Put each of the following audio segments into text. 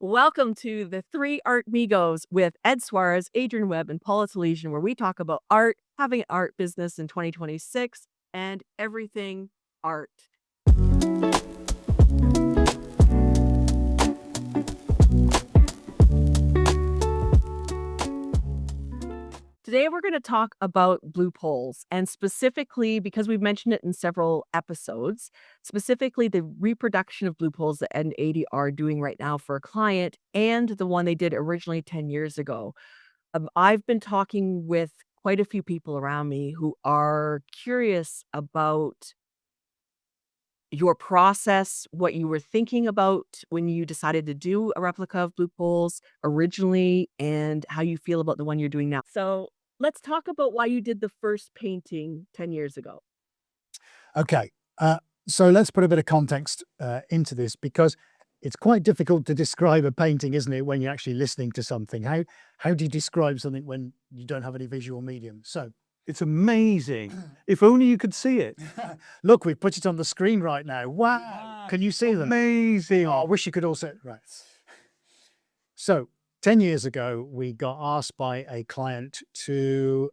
Welcome to the Three Artmigos with Ed Swarez, Adrian, Webb, and Paula Telizyn, where we talk about art, having an art business in 2026, and everything art. Today, we're going to talk about blue poles, and specifically, because we've mentioned it in several episodes, specifically the reproduction of blue poles that Ed and Adi are doing right now for a client, and the one they did originally 10 years ago. I've been talking with quite a few people around me who are curious about your process, what you were thinking about when you decided to do a replica of blue poles originally, and how you feel about the one you're doing now. So let's talk about why you did the first painting 10 years ago. Okay, so let's put a bit of context into this, because it's quite difficult to describe a painting, isn't it, when you're actually listening to something? How do you describe something when you don't have any visual medium? So It's amazing. If only you could see it. look, we've put it on the screen right now. Wow, can you see them? Amazing. Oh, I wish you could also, right. So 10 years ago, we got asked by a client to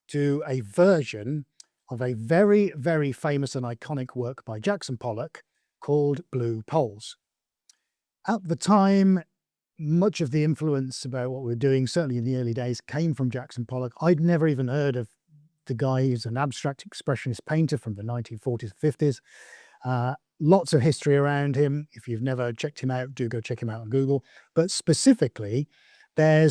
do a version of a very, very famous and iconic work by Jackson Pollock called Blue Poles. At the time, much of the influence about what we were doing, certainly in the early days, came from Jackson Pollock. I'd never even heard of the guy. He's an abstract expressionist painter from the 1940s, 50s. Lots of history around him. If you've never checked him out, do go check him out on Google. But specifically, there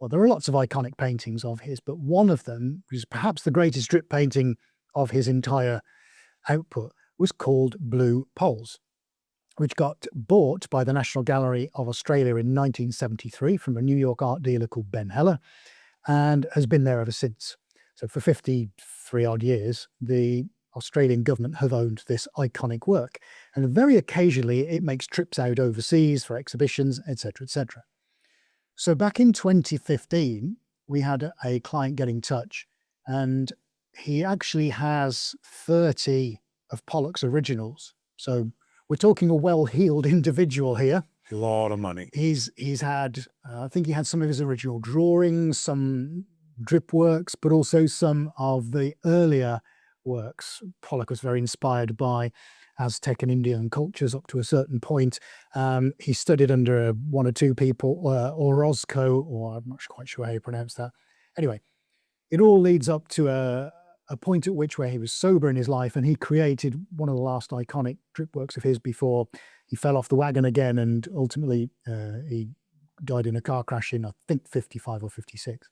are lots of iconic paintings of his, but one of them, which is perhaps the greatest strip painting of his entire output, was called Blue Poles, which got bought by the National Gallery of Australia in 1973 from a New York art dealer called Ben Heller, and has been there ever since. So for 53 odd years, the Australian government have owned this iconic work, and very occasionally it makes trips out overseas for exhibitions, etc., etc. So back in 2015, we had a client get in touch, and he actually has 30 of Pollock's originals. So we're talking a well-heeled individual here. A lot of money. He's had, I think he had some of his original drawings, some drip works, but also some of the earlier works. Pollock was very inspired by Aztec and Indian cultures up to a certain point. He studied under one or two people, Orozco, or I'm not quite sure how you pronounce that. Anyway, it all leads up to a point at which where he was sober in his life, and he created one of the last iconic drip works of his before he fell off the wagon again, and ultimately he died in a car crash in, I think, 55 or 56.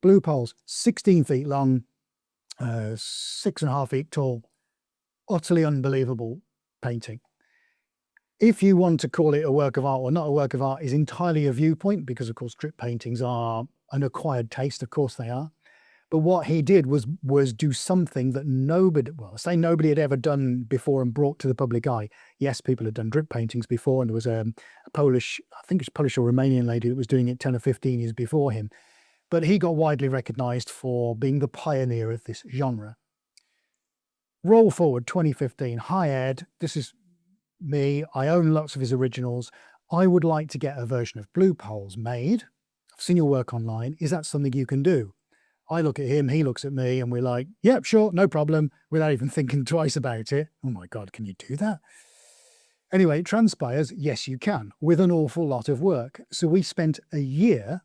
Blue Poles, 16 feet long, 6.5 feet tall, utterly unbelievable painting. If you want to call it a work of art or not a work of art is entirely a viewpoint, because of course strip paintings are an acquired taste, of course they are. But what he did was do something that nobody had ever done before and brought to the public eye. Yes, people had done drip paintings before, and there was a Polish, I think it's Polish or Romanian lady that was doing it 10 or 15 years before him. But he got widely recognized for being the pioneer of this genre. Roll forward 2015. Hi Ed, this is me. I own lots of his originals. I would like to get a version of Blue Poles made. I've seen your work online. Is that something you can do? I look at him, he looks at me, and we're like, yep, sure, no problem, without even thinking twice about it. Oh my God, can you do that? Anyway, it transpires, yes, you can, with an awful lot of work. So we spent a year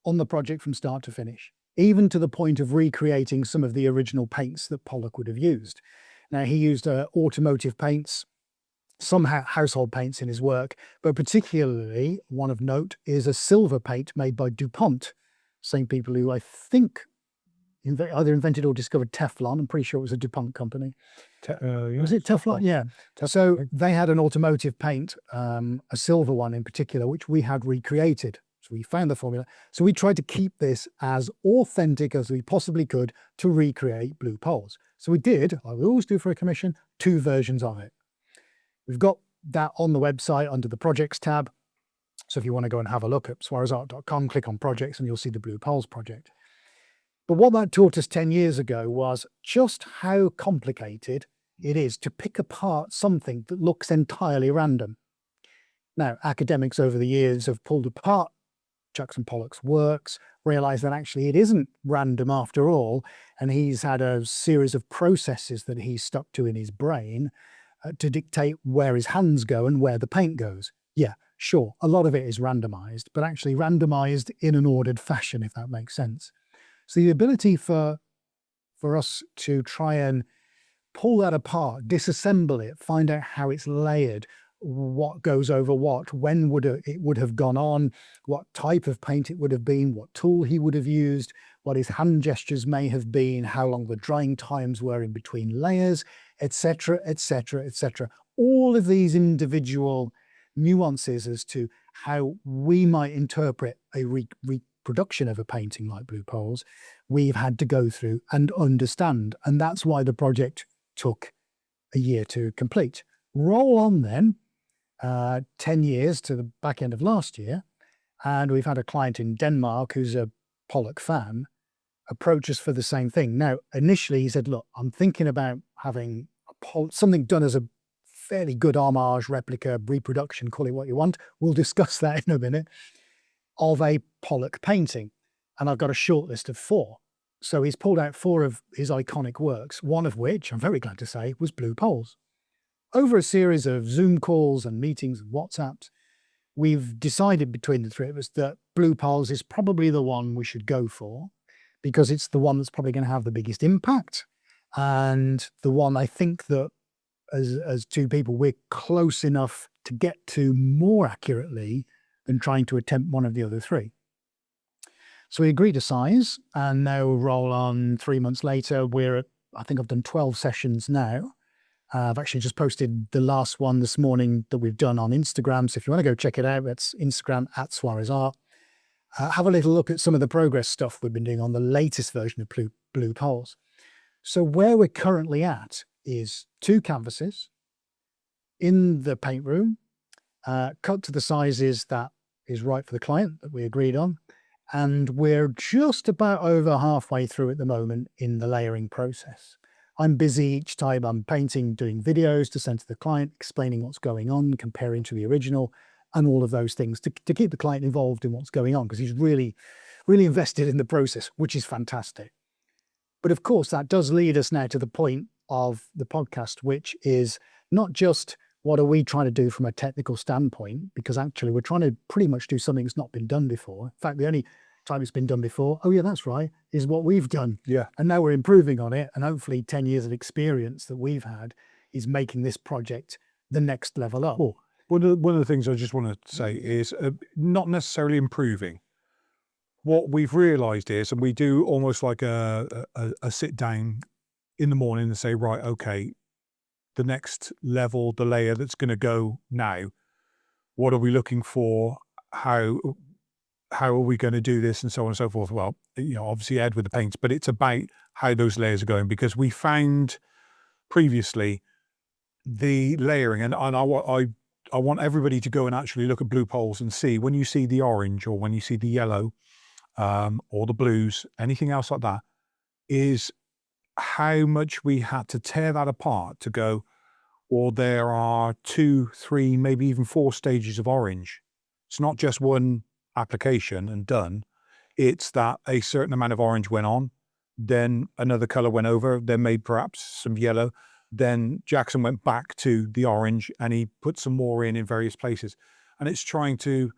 on the project from start to finish, even to the point of recreating some of the original paints that Pollock would have used. Now, he used automotive paints, some household paints in his work, but particularly one of note is a silver paint made by DuPont, same people who I think either invented or discovered Teflon. I'm pretty sure it was a DuPont company. Was it Teflon? Yeah. So they had an automotive paint, a silver one in particular, which we had recreated. So we found the formula. So we tried to keep this as authentic as we possibly could to recreate Blue Poles. So we did, like we always do for a commission, 2 versions of it. We've got that on the website under the projects tab. So if you want to go and have a look at swarezart.com, click on projects and you'll see the Blue Poles project. But what that taught us 10 years ago was just how complicated it is to pick apart something that looks entirely random. Now, academics over the years have pulled apart Jackson Pollock's works, realized that actually it isn't random after all, and he's had a series of processes that he's stuck to in his brain to dictate where his hands go and where the paint goes. Yeah, sure, a lot of it is randomized, but actually randomized in an ordered fashion, if that makes sense. So the ability for us to try and pull that apart, disassemble it, find out how it's layered, what goes over what, when it would have gone on, what type of paint it would have been, what tool he would have used, what his hand gestures may have been, how long the drying times were in between layers, etc., etc., etc. All of these individual nuances as to how we might interpret a reproduction of a painting like Blue Poles, we've had to go through and understand. And that's why the project took a year to complete. Roll on then 10 years to the back end of last year, and we've had a client in Denmark who's a Pollock fan approach us for the same thing. Now, initially he said, look, I'm thinking about having something done as a fairly good homage, replica, reproduction, call it what you want. We'll discuss that in a minute, of a Pollock painting. And I've got a short list of 4. So he's pulled out 4 of his iconic works, one of which, I'm very glad to say, was Blue Poles. Over a series of Zoom calls and meetings and WhatsApps, we've decided between the 3 of us that Blue Poles is probably the one we should go for, because it's the one that's probably going to have the biggest impact, and the one I think that as 2 people, we're close enough to get to more accurately than trying to attempt one of the other 3. So we agreed a size, and now roll on 3 months later. We're at, I think I've done 12 sessions now. I've actually just posted the last one this morning that we've done on Instagram. So if you want to go check it out, that's Instagram @SwarezArt. Have a little look at some of the progress stuff we've been doing on the latest version of Blue Poles. So where we're currently at is 2 canvases in the paint room, cut to the sizes that is right for the client that we agreed on. And we're just about over halfway through at the moment in the layering process. I'm busy each time I'm painting, doing videos to send to the client, explaining what's going on, comparing to the original, and all of those things to keep the client involved in what's going on, because he's really, really invested in the process, which is fantastic. But of course, that does lead us now to the point of the podcast, which is not just what are we trying to do from a technical standpoint, because actually we're trying to pretty much do something that's not been done before. In fact, the only time it's been done before, oh yeah, that's right, is what we've done. Yeah. And now we're improving on it. And hopefully 10 years of experience that we've had is making this project the next level up. Well, one of the things I just want to say is not necessarily improving. What we've realized is, and we do almost like a sit down in the morning and say, right, okay, the next level, the layer that's going to go now, what are we looking for? How are we going to do this, and so on and so forth? Well, obviously Ed with the paints, but it's about how those layers are going, because we found previously the layering, and I want everybody to go and actually look at Blue Poles and see, when you see the orange or when you see the yellow or the blues, anything else like that, is how much we had to tear that apart to go, or there are 2, 3, maybe even 4 stages of orange. It's not just one application and done. It's that a certain amount of orange went on, then another color went over, then made perhaps some yellow, then Jackson went back to the orange and he put some more in various places. And it's trying to,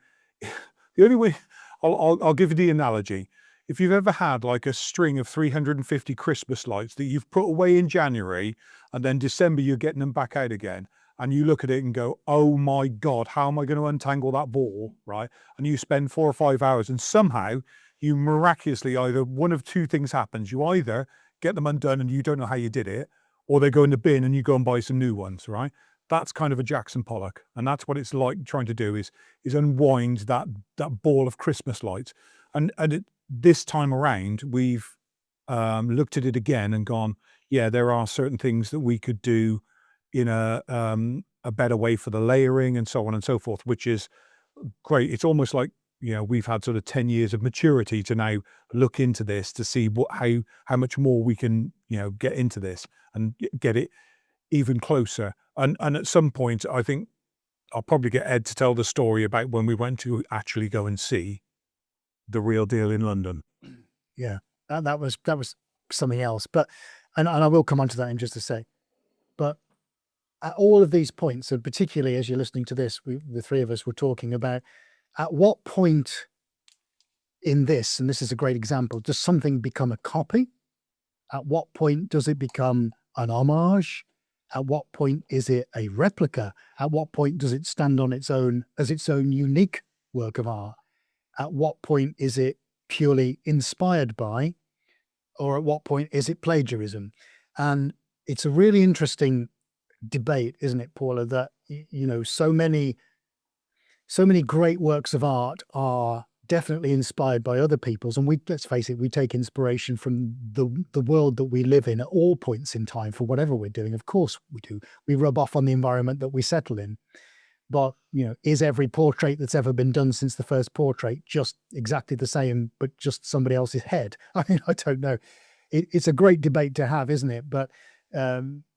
the only way, I'll give you the analogy. If you've ever had like a string of 350 Christmas lights that you've put away in January, and then December you're getting them back out again, and you look at it and go, oh my God, how am I going to untangle that ball, right? And you spend 4 or 5 hours, and somehow you miraculously, either one of 2 things happens. You either get them undone and you don't know how you did it, or they go in the bin and you go and buy some new ones, right? That's kind of a Jackson Pollock. And that's what it's like trying to do, is unwind that ball of Christmas lights. And this time around, we've looked at it again and gone, yeah, there are certain things that we could do in a better way for the layering and so on and so forth, which is great. It's almost like, we've had sort of 10 years of maturity to now look into this to see how much more we can, get into this and get it even closer. And at some point, I think I'll probably get Ed to tell the story about when we went to actually go and see the real deal in London. Yeah, that was something else. But and I will come on to that in just a sec. But at all of these points, and particularly as you're listening to this, the three of us were talking about at what point in this, and this is a great example, does something become a copy? At what point does it become an homage? At what point is it a replica? At what point does it stand on its own as its own unique work of art? At what point is it purely inspired by, or at what point is it plagiarism? And it's a really interesting debate, isn't it, Paula, that, you know, so many great works of art are definitely inspired by other people's, and let's face it, we take inspiration from the world that we live in at all points in time for whatever we're doing. Of course we do. We rub off on the environment that we settle in. But, you know, is every portrait that's ever been done since the first portrait just exactly the same, but just somebody else's head? I mean, I don't know. It's a great debate to have, isn't it? But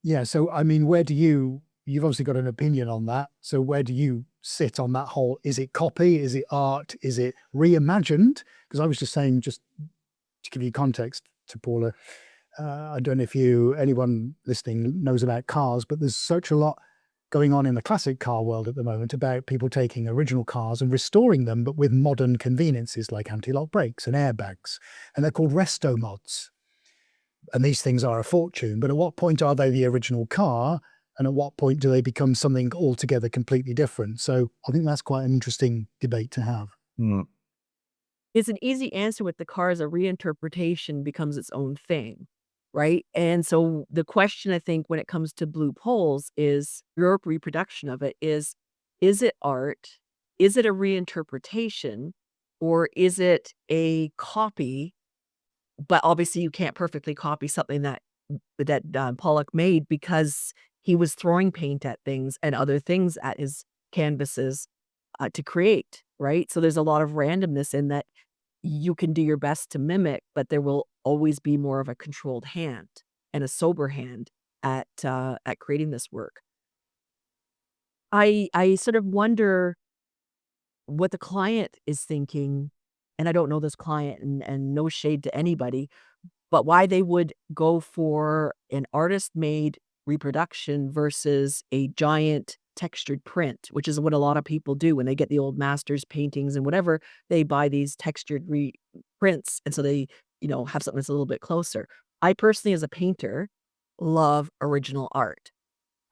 yeah, so I mean, you've obviously got an opinion on that. So where do you sit on that whole, is it copy? Is it art? Is it reimagined? Because I was just saying, just to give you context to Paula, I don't know if anyone listening knows about cars, but there's such a lot going on in the classic car world at the moment about people taking original cars and restoring them, but with modern conveniences like anti-lock brakes and airbags. And they're called resto mods. And these things are a fortune, but at what point are they the original car? And at what point do they become something altogether completely different? So I think that's quite an interesting debate to have. It's an easy answer with the car as a reinterpretation becomes its own thing, right? And so the question, I think, when it comes to blue poles is your reproduction of it is it art? Is it a reinterpretation? Or is it a copy? But obviously you can't perfectly copy something that Pollock made because he was throwing paint at things and other things at his canvases to create, right? So there's a lot of randomness in that you can do your best to mimic, but there will always be more of a controlled hand and a sober hand at creating this work. I sort of wonder what the client is thinking, and I don't know this client, and no shade to anybody, but why they would go for an artist-made reproduction versus a giant textured print, which is what a lot of people do when they get the old masters paintings and whatever, they buy these textured prints, and so they, you know, have something that's a little bit closer. I personally, as a painter, love original art.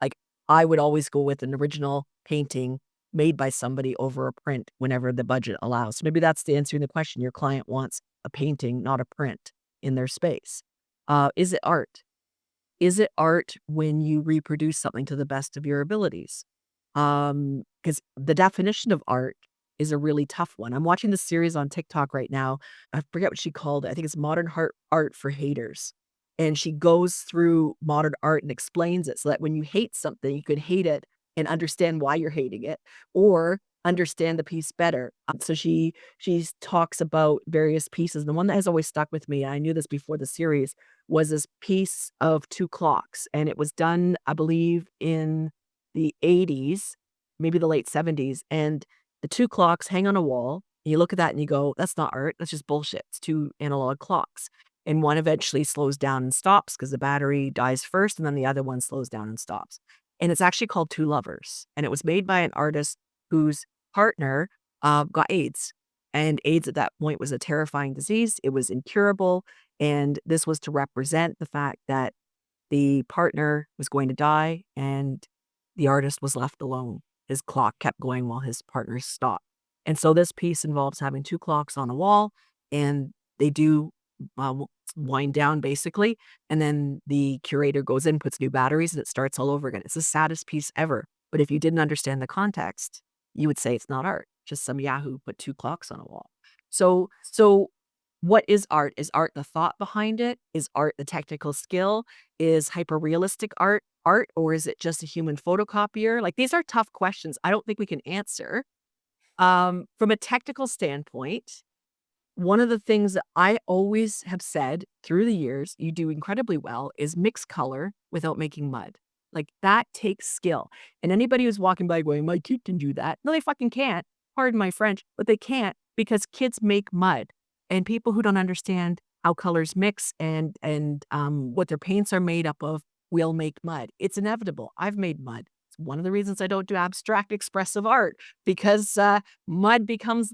Like, I would always go with an original painting made by somebody over a print whenever the budget allows. So maybe that's the answer to the question. Your client wants a painting, not a print in their space. Is it art? Is it art when you reproduce something to the best of your abilities? Because the definition of art is a really tough one. I'm watching this series on TikTok right now. I forget what she called it. I think it's Modern Art for Haters. And she goes through modern art and explains it so that when you hate something, you could hate it and understand why you're hating it, or understand the piece better. So she talks about various pieces. The one that has always stuck with me, I knew this before the series, was this piece of two clocks, and it was done, I believe, in the 80s, maybe the late 70s, and the two clocks hang on a wall. And you look at that and you go, "That's not art. That's just bullshit. It's two analog clocks." And one eventually slows down and stops because the battery dies first, and then the other one slows down and stops. And it's actually called Two Lovers, and it was made by an artist whose partner got AIDS. And AIDS at that point was a terrifying disease. It was incurable. And this was to represent the fact that the partner was going to die and the artist was left alone. His clock kept going while his partner stopped. And so this piece involves having two clocks on a wall, and they do wind down basically. And then the curator goes in, puts new batteries, and it starts all over again. It's the saddest piece ever. But if you didn't understand the context, you would say it's not art, just some Yahoo put two clocks on a wall. So what is art? Is art the thought behind it? Is art the technical skill? Is hyper-realistic art, or is it just a human photocopier? Like, these are tough questions I don't think we can answer. From a technical standpoint, one of the things that I always have said through the years, you do incredibly well, is mix color without making mud. Like, that takes skill. And anybody who's walking by going, my kid can do that. No, they fucking can't. Pardon my French, but they can't because kids make mud. And people who don't understand how colors mix and what their paints are made up of will make mud. It's inevitable. I've made mud. It's one of the reasons I don't do abstract expressive art because mud becomes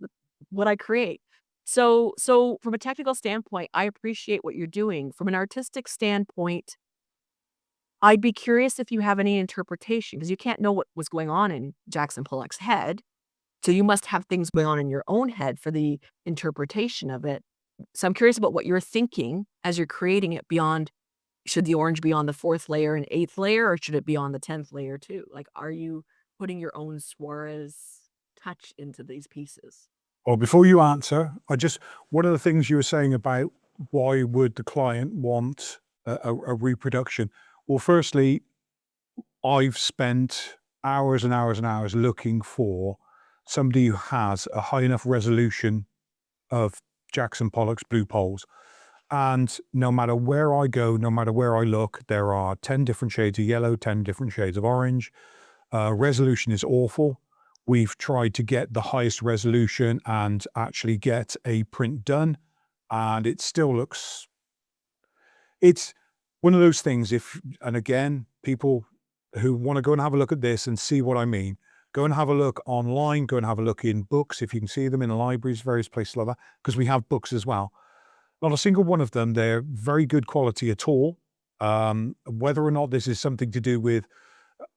what I create. So from a technical standpoint, I appreciate what you're doing. From an artistic standpoint, I'd be curious if you have any interpretation because you can't know what was going on in Jackson Pollock's head. So you must have things going on in your own head for the interpretation of it. So I'm curious about what you're thinking as you're creating it beyond, should the orange be on the 4th layer and 8th layer, or should it be on the 10th layer too? Like, are you putting your own Swarez touch into these pieces? Well, before you answer, one of the things you were saying about why would the client want a reproduction? Well, firstly, I've spent hours and hours and hours looking for somebody who has a high enough resolution of Jackson Pollock's blue poles. And no matter where I go, no matter where I look, there are 10 different shades of yellow, 10 different shades of orange. Resolution is awful. We've tried to get the highest resolution and actually get a print done, and it still looks, it's one of those things. And again, people who want to go and have a look at this and see what I mean, go and have a look online, go and have a look in books, if you can see them in libraries, various places like that, because we have books as well. Not a single one of them, they're very good quality at all. Whether or not this is something to do with,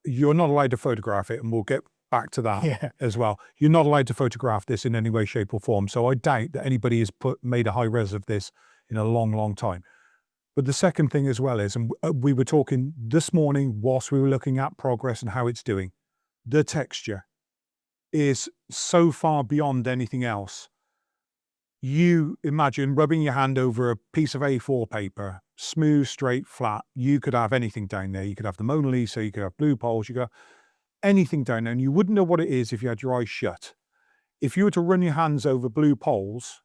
you're not allowed to photograph it, and we'll get back to that as well. You're not allowed to photograph this in any way, shape or form. So I doubt that anybody has made a high res of this in a long, long time. But the second thing as well is, and we were talking this morning whilst we were looking at progress and how it's doing, the texture is so far beyond anything else. You imagine rubbing your hand over a piece of A4 paper, smooth, straight, flat. You could have anything down there. You could have the Mona Lisa, you could have blue poles, you could have anything down there, and you wouldn't know what it is if you had your eyes shut. If you were to run your hands over blue poles,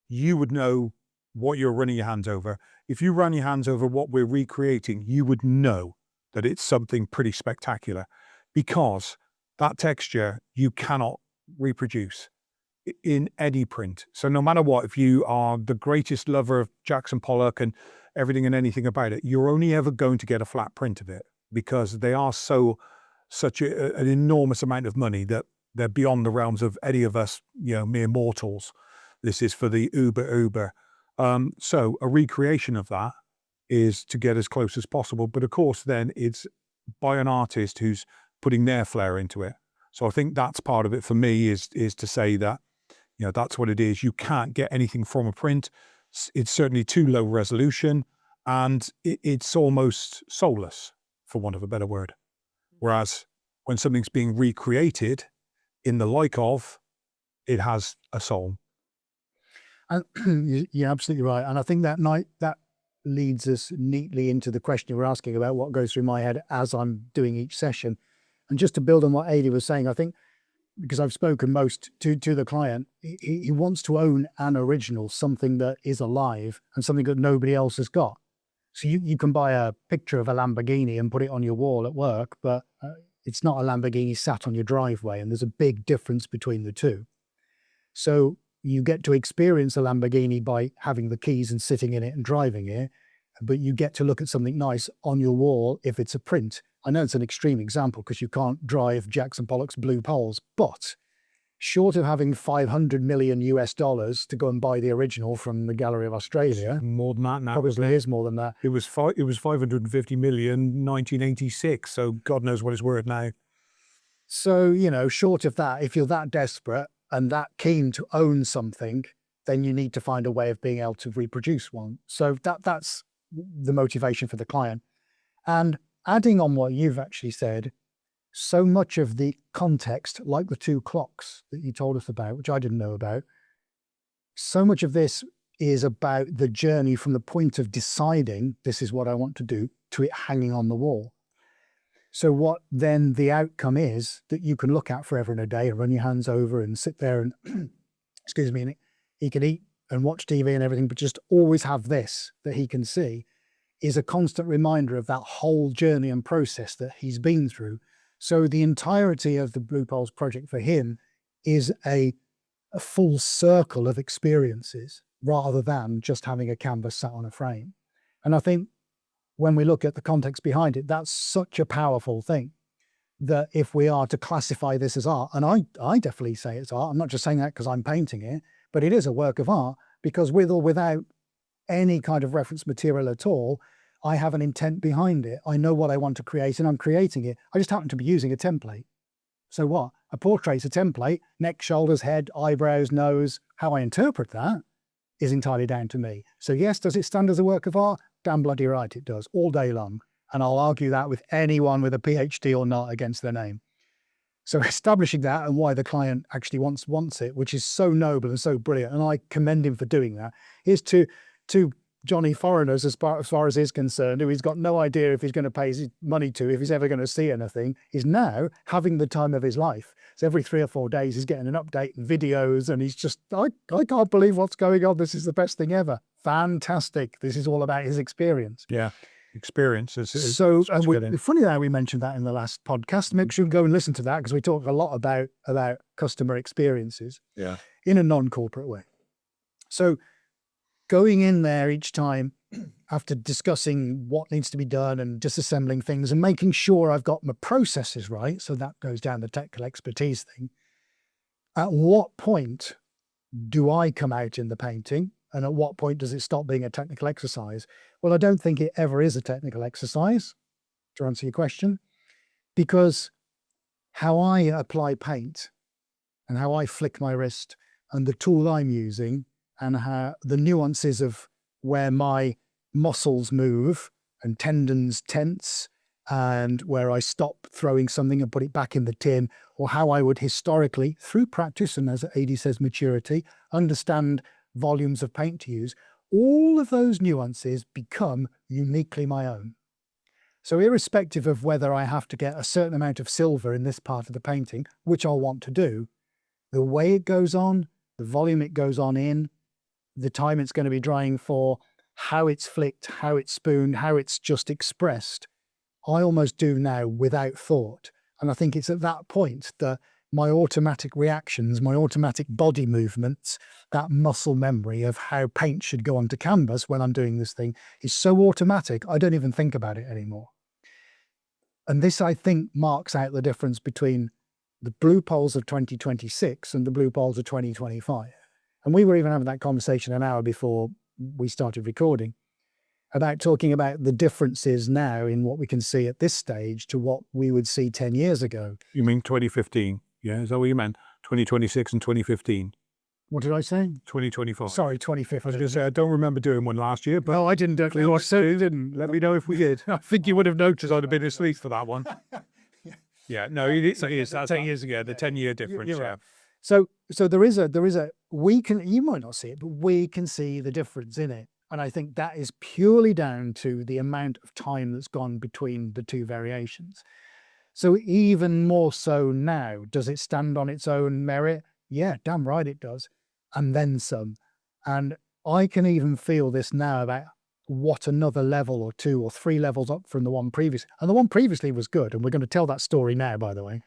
you would know what you're running your hands over. If you run your hands over what we're recreating, you would know that it's something pretty spectacular, because that texture you cannot reproduce in any print. So no matter what, if you are the greatest lover of Jackson Pollock and everything and anything about it, you're only ever going to get a flat print of it, because they are such an enormous amount of money that they're beyond the realms of any of us, mere mortals. This is for the uber. So a recreation of that is to get as close as possible. But of course, then it's by an artist who's putting their flair into it. So I think that's part of it for me, is to say that, that's what it is. You can't get anything from a print. It's certainly too low resolution, and it's almost soulless, for want of a better word. Whereas when something's being recreated in the like of, it has a soul. And you're absolutely right. And I think that leads us neatly into the question you were asking about what goes through my head as I'm doing each session. And just to build on what Adi was saying, I think, because I've spoken most to the client, he wants to own an original, something that is alive and something that nobody else has got. So you can buy a picture of a Lamborghini and put it on your wall at work, but it's not a Lamborghini sat on your driveway, and there's a big difference between the two. So you get to experience a Lamborghini by having the keys and sitting in it and driving it, but you get to look at something nice on your wall if it's a print. I know it's an extreme example because you can't drive Jackson Pollock's blue poles, but short of having $500 million to go and buy the original from the Gallery of Australia, More than that now. probably is more than that. It was 550 million, 1986. So God knows what it's worth now. So, short of that, if you're that desperate and that keen to own something, then you need to find a way of being able to reproduce one. So that's the motivation for the client. And adding on what you've actually said, so much of the context, like the 2 clocks that you told us about, which I didn't know about, so much of this is about the journey from the point of deciding this is what I want to do to it hanging on the wall. So what then the outcome is that you can look at forever and a day and run your hands over and sit there and, excuse me, and he can eat and watch TV and everything, but just always have this that he can see, is a constant reminder of that whole journey and process that he's been through. So the entirety of the Blue Poles project for him is a full circle of experiences rather than just having a canvas sat on a frame. And I think when we look at the context behind it, that's such a powerful thing, that if we are to classify this as art, and I definitely say it's art, I'm not just saying that because I'm painting it, but it is a work of art, because with or without any kind of reference material at all, I have an intent behind it. I know what I want to create and I'm creating it. I just happen to be using a template. So what? A portrait's a template, neck, shoulders, head, eyebrows, nose. How I interpret that is entirely down to me. So yes, does it stand as a work of art? Damn bloody right it does, all day long. And I'll argue that with anyone with a PhD or not against their name. So establishing that and why the client actually wants it, which is so noble and so brilliant, and I commend him for doing that, is to Johnny foreigners as far as he's concerned, who he's got no idea if he's going to pay his money to, if he's ever going to see anything, is now having the time of his life. So every 3 or 4 days he's getting an update and videos, and he's just, I can't believe what's going on. This is the best thing ever. Fantastic. This is all about his experience. Yeah. Experience. So funny that we mentioned that in the last podcast. Make sure you go and listen to that, because we talk a lot about customer experiences in a non-corporate way. So going in there each time after discussing what needs to be done and disassembling things and making sure I've got my processes right, so that goes down the technical expertise thing. At what point do I come out in the painting, and at what point does it stop being a technical exercise? Well, I don't think it ever is a technical exercise, to answer your question, because how I apply paint and how I flick my wrist and the tool I'm using and how the nuances of where my muscles move and tendons tense and where I stop throwing something and put it back in the tin, or how I would historically, through practice and as AD says, maturity, understand volumes of paint to use, all of those nuances become uniquely my own. So irrespective of whether I have to get a certain amount of silver in this part of the painting, which I'll want to do, the way it goes on, the volume it goes on in, the time it's going to be drying for, how it's flicked, how it's spooned, how it's just expressed, I almost do now without thought. And I think it's at that point that my automatic reactions, my automatic body movements, that muscle memory of how paint should go onto canvas when I'm doing this thing is so automatic, I don't even think about it anymore. And this, I think, marks out the difference between the Blue Poles of 2026 and the Blue Poles of 2025. And we were even having that conversation an hour before we started recording about talking about the differences now in what we can see at this stage to what we would see 10 years ago. You mean 2015? Yeah, is that what you meant? 2026 and 2015? What did I say? 2025. Sorry, 2015. I was going to say, I don't remember doing one last year, but no, I didn't. didn't. Let me know if we did. I think you would have noticed I'd have been asleep for that one. Yeah, no, it is. That's 10 years ago, the 10-year difference. You're right. So there is a, we can, you might not see it, but we can see the difference in it. And I think that is purely down to the amount of time that's gone between the two variations. So even more so now, does it stand on its own merit? Yeah, damn right it does. And then some. And I can even feel this now about what another level or 2 or 3 levels up from the one previous. And the one previously was good. And we're going to tell that story now, by the way.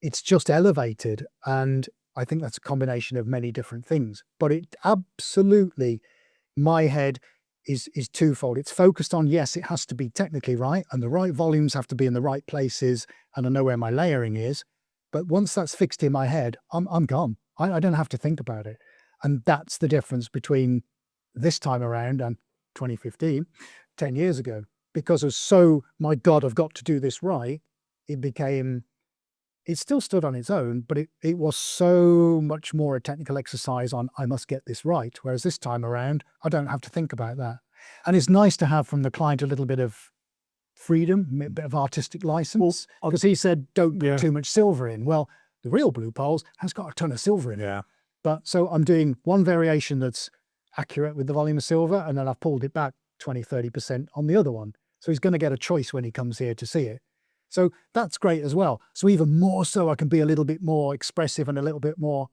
It's just elevated. And I think that's a combination of many different things. But it absolutely, my head is twofold. It's focused on, yes, it has to be technically right, and the right volumes have to be in the right places, and I know where my layering is. But once that's fixed in my head, I'm gone. I don't have to think about it. And that's the difference between this time around and 2015, 10 years ago. Because of my God, I've got to do this right, it still stood on its own, but it was so much more a technical exercise on, I must get this right. Whereas this time around, I don't have to think about that. And it's nice to have from the client a little bit of freedom, a bit of artistic license, because he said, don't put too much silver in. Well, the real Blue Poles has got a ton of silver in it. Yeah. But so I'm doing one variation that's accurate with the volume of silver, and then I've pulled it back 20, 30% on the other one. So he's going to get a choice when he comes here to see it. So that's great as well. So even more so, I can be a little bit more expressive and a little bit more,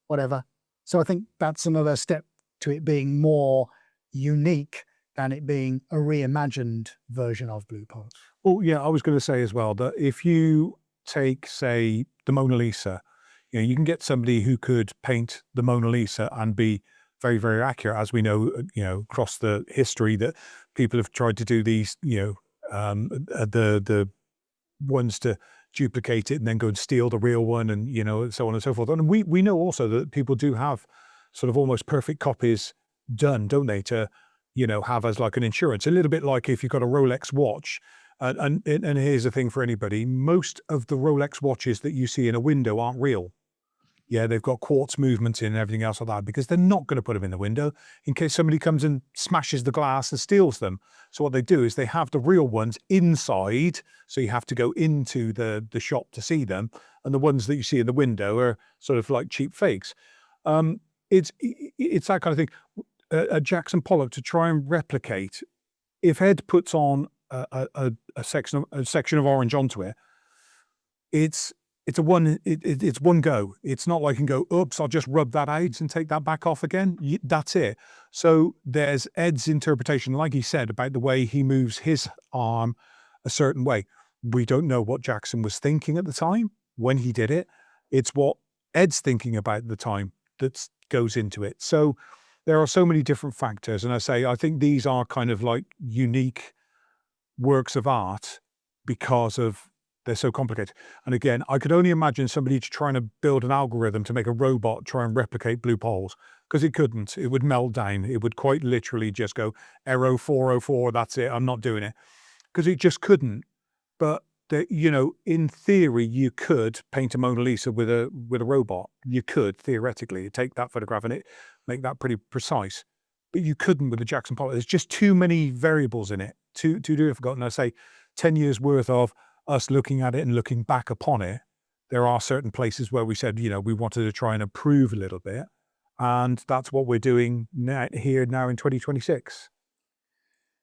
whatever. So I think that's another step to it being more unique than it being a reimagined version of blue poles. Well, yeah, I was going to say as well that if you take, say, the Mona Lisa, you can get somebody who could paint the Mona Lisa and be very, very accurate, as we know, across the history that people have tried to do these, the ones to duplicate it and then go and steal the real one, and so on and so forth. And we know also that people do have sort of almost perfect copies done, don't they, to have as like an insurance, a little bit like if you've got a Rolex watch. And here's the thing for anybody: most of the Rolex watches that you see in a window aren't real. Yeah, they've got quartz movements in and everything else like that, because they're not going to put them in the window in case somebody comes and smashes the glass and steals them. So what they do is they have the real ones inside, so you have to go into the shop to see them, and the ones that you see in the window are sort of like cheap fakes. It's that kind of thing. Jackson Pollock, to try and replicate, if Ed puts on a section of orange onto it, it's one go. It's not like you can go, oops, I'll just rub that out and take that back off again. That's it. So there's Ed's interpretation, like he said, about the way he moves his arm a certain way. We don't know what Jackson was thinking at the time when he did it. It's what Ed's thinking about at the time that goes into it. So there are so many different factors. And I think these are kind of like unique works of art because of they're so complicated. And again, I could only imagine somebody trying to build an algorithm to make a robot try and replicate blue poles, because it couldn't. It would melt down. It would quite literally just go error 404. That's it. I'm not doing it, because it just couldn't. But in theory, you could paint a Mona Lisa with a robot. You could theoretically take that photograph and make that pretty precise. But you couldn't with the Jackson Pollock. There's just too many variables in it. Too difficult. And I say 10 years worth of us looking at it and looking back upon it, there are certain places where we said, we wanted to try and improve a little bit. And that's what we're doing now in 2026.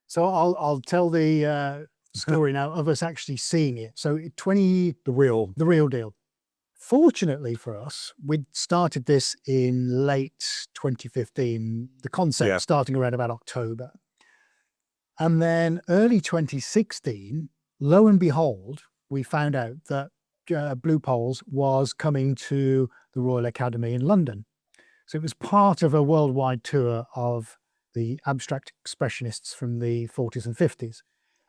So I'll tell the story now of us actually seeing it. So the real deal. Fortunately for us, we'd started this in late 2015, the concept starting around about October. And then early 2016, lo and behold, we found out that Blue Poles was coming to the Royal Academy in London. So it was part of a worldwide tour of the abstract expressionists from the 40s and 50s.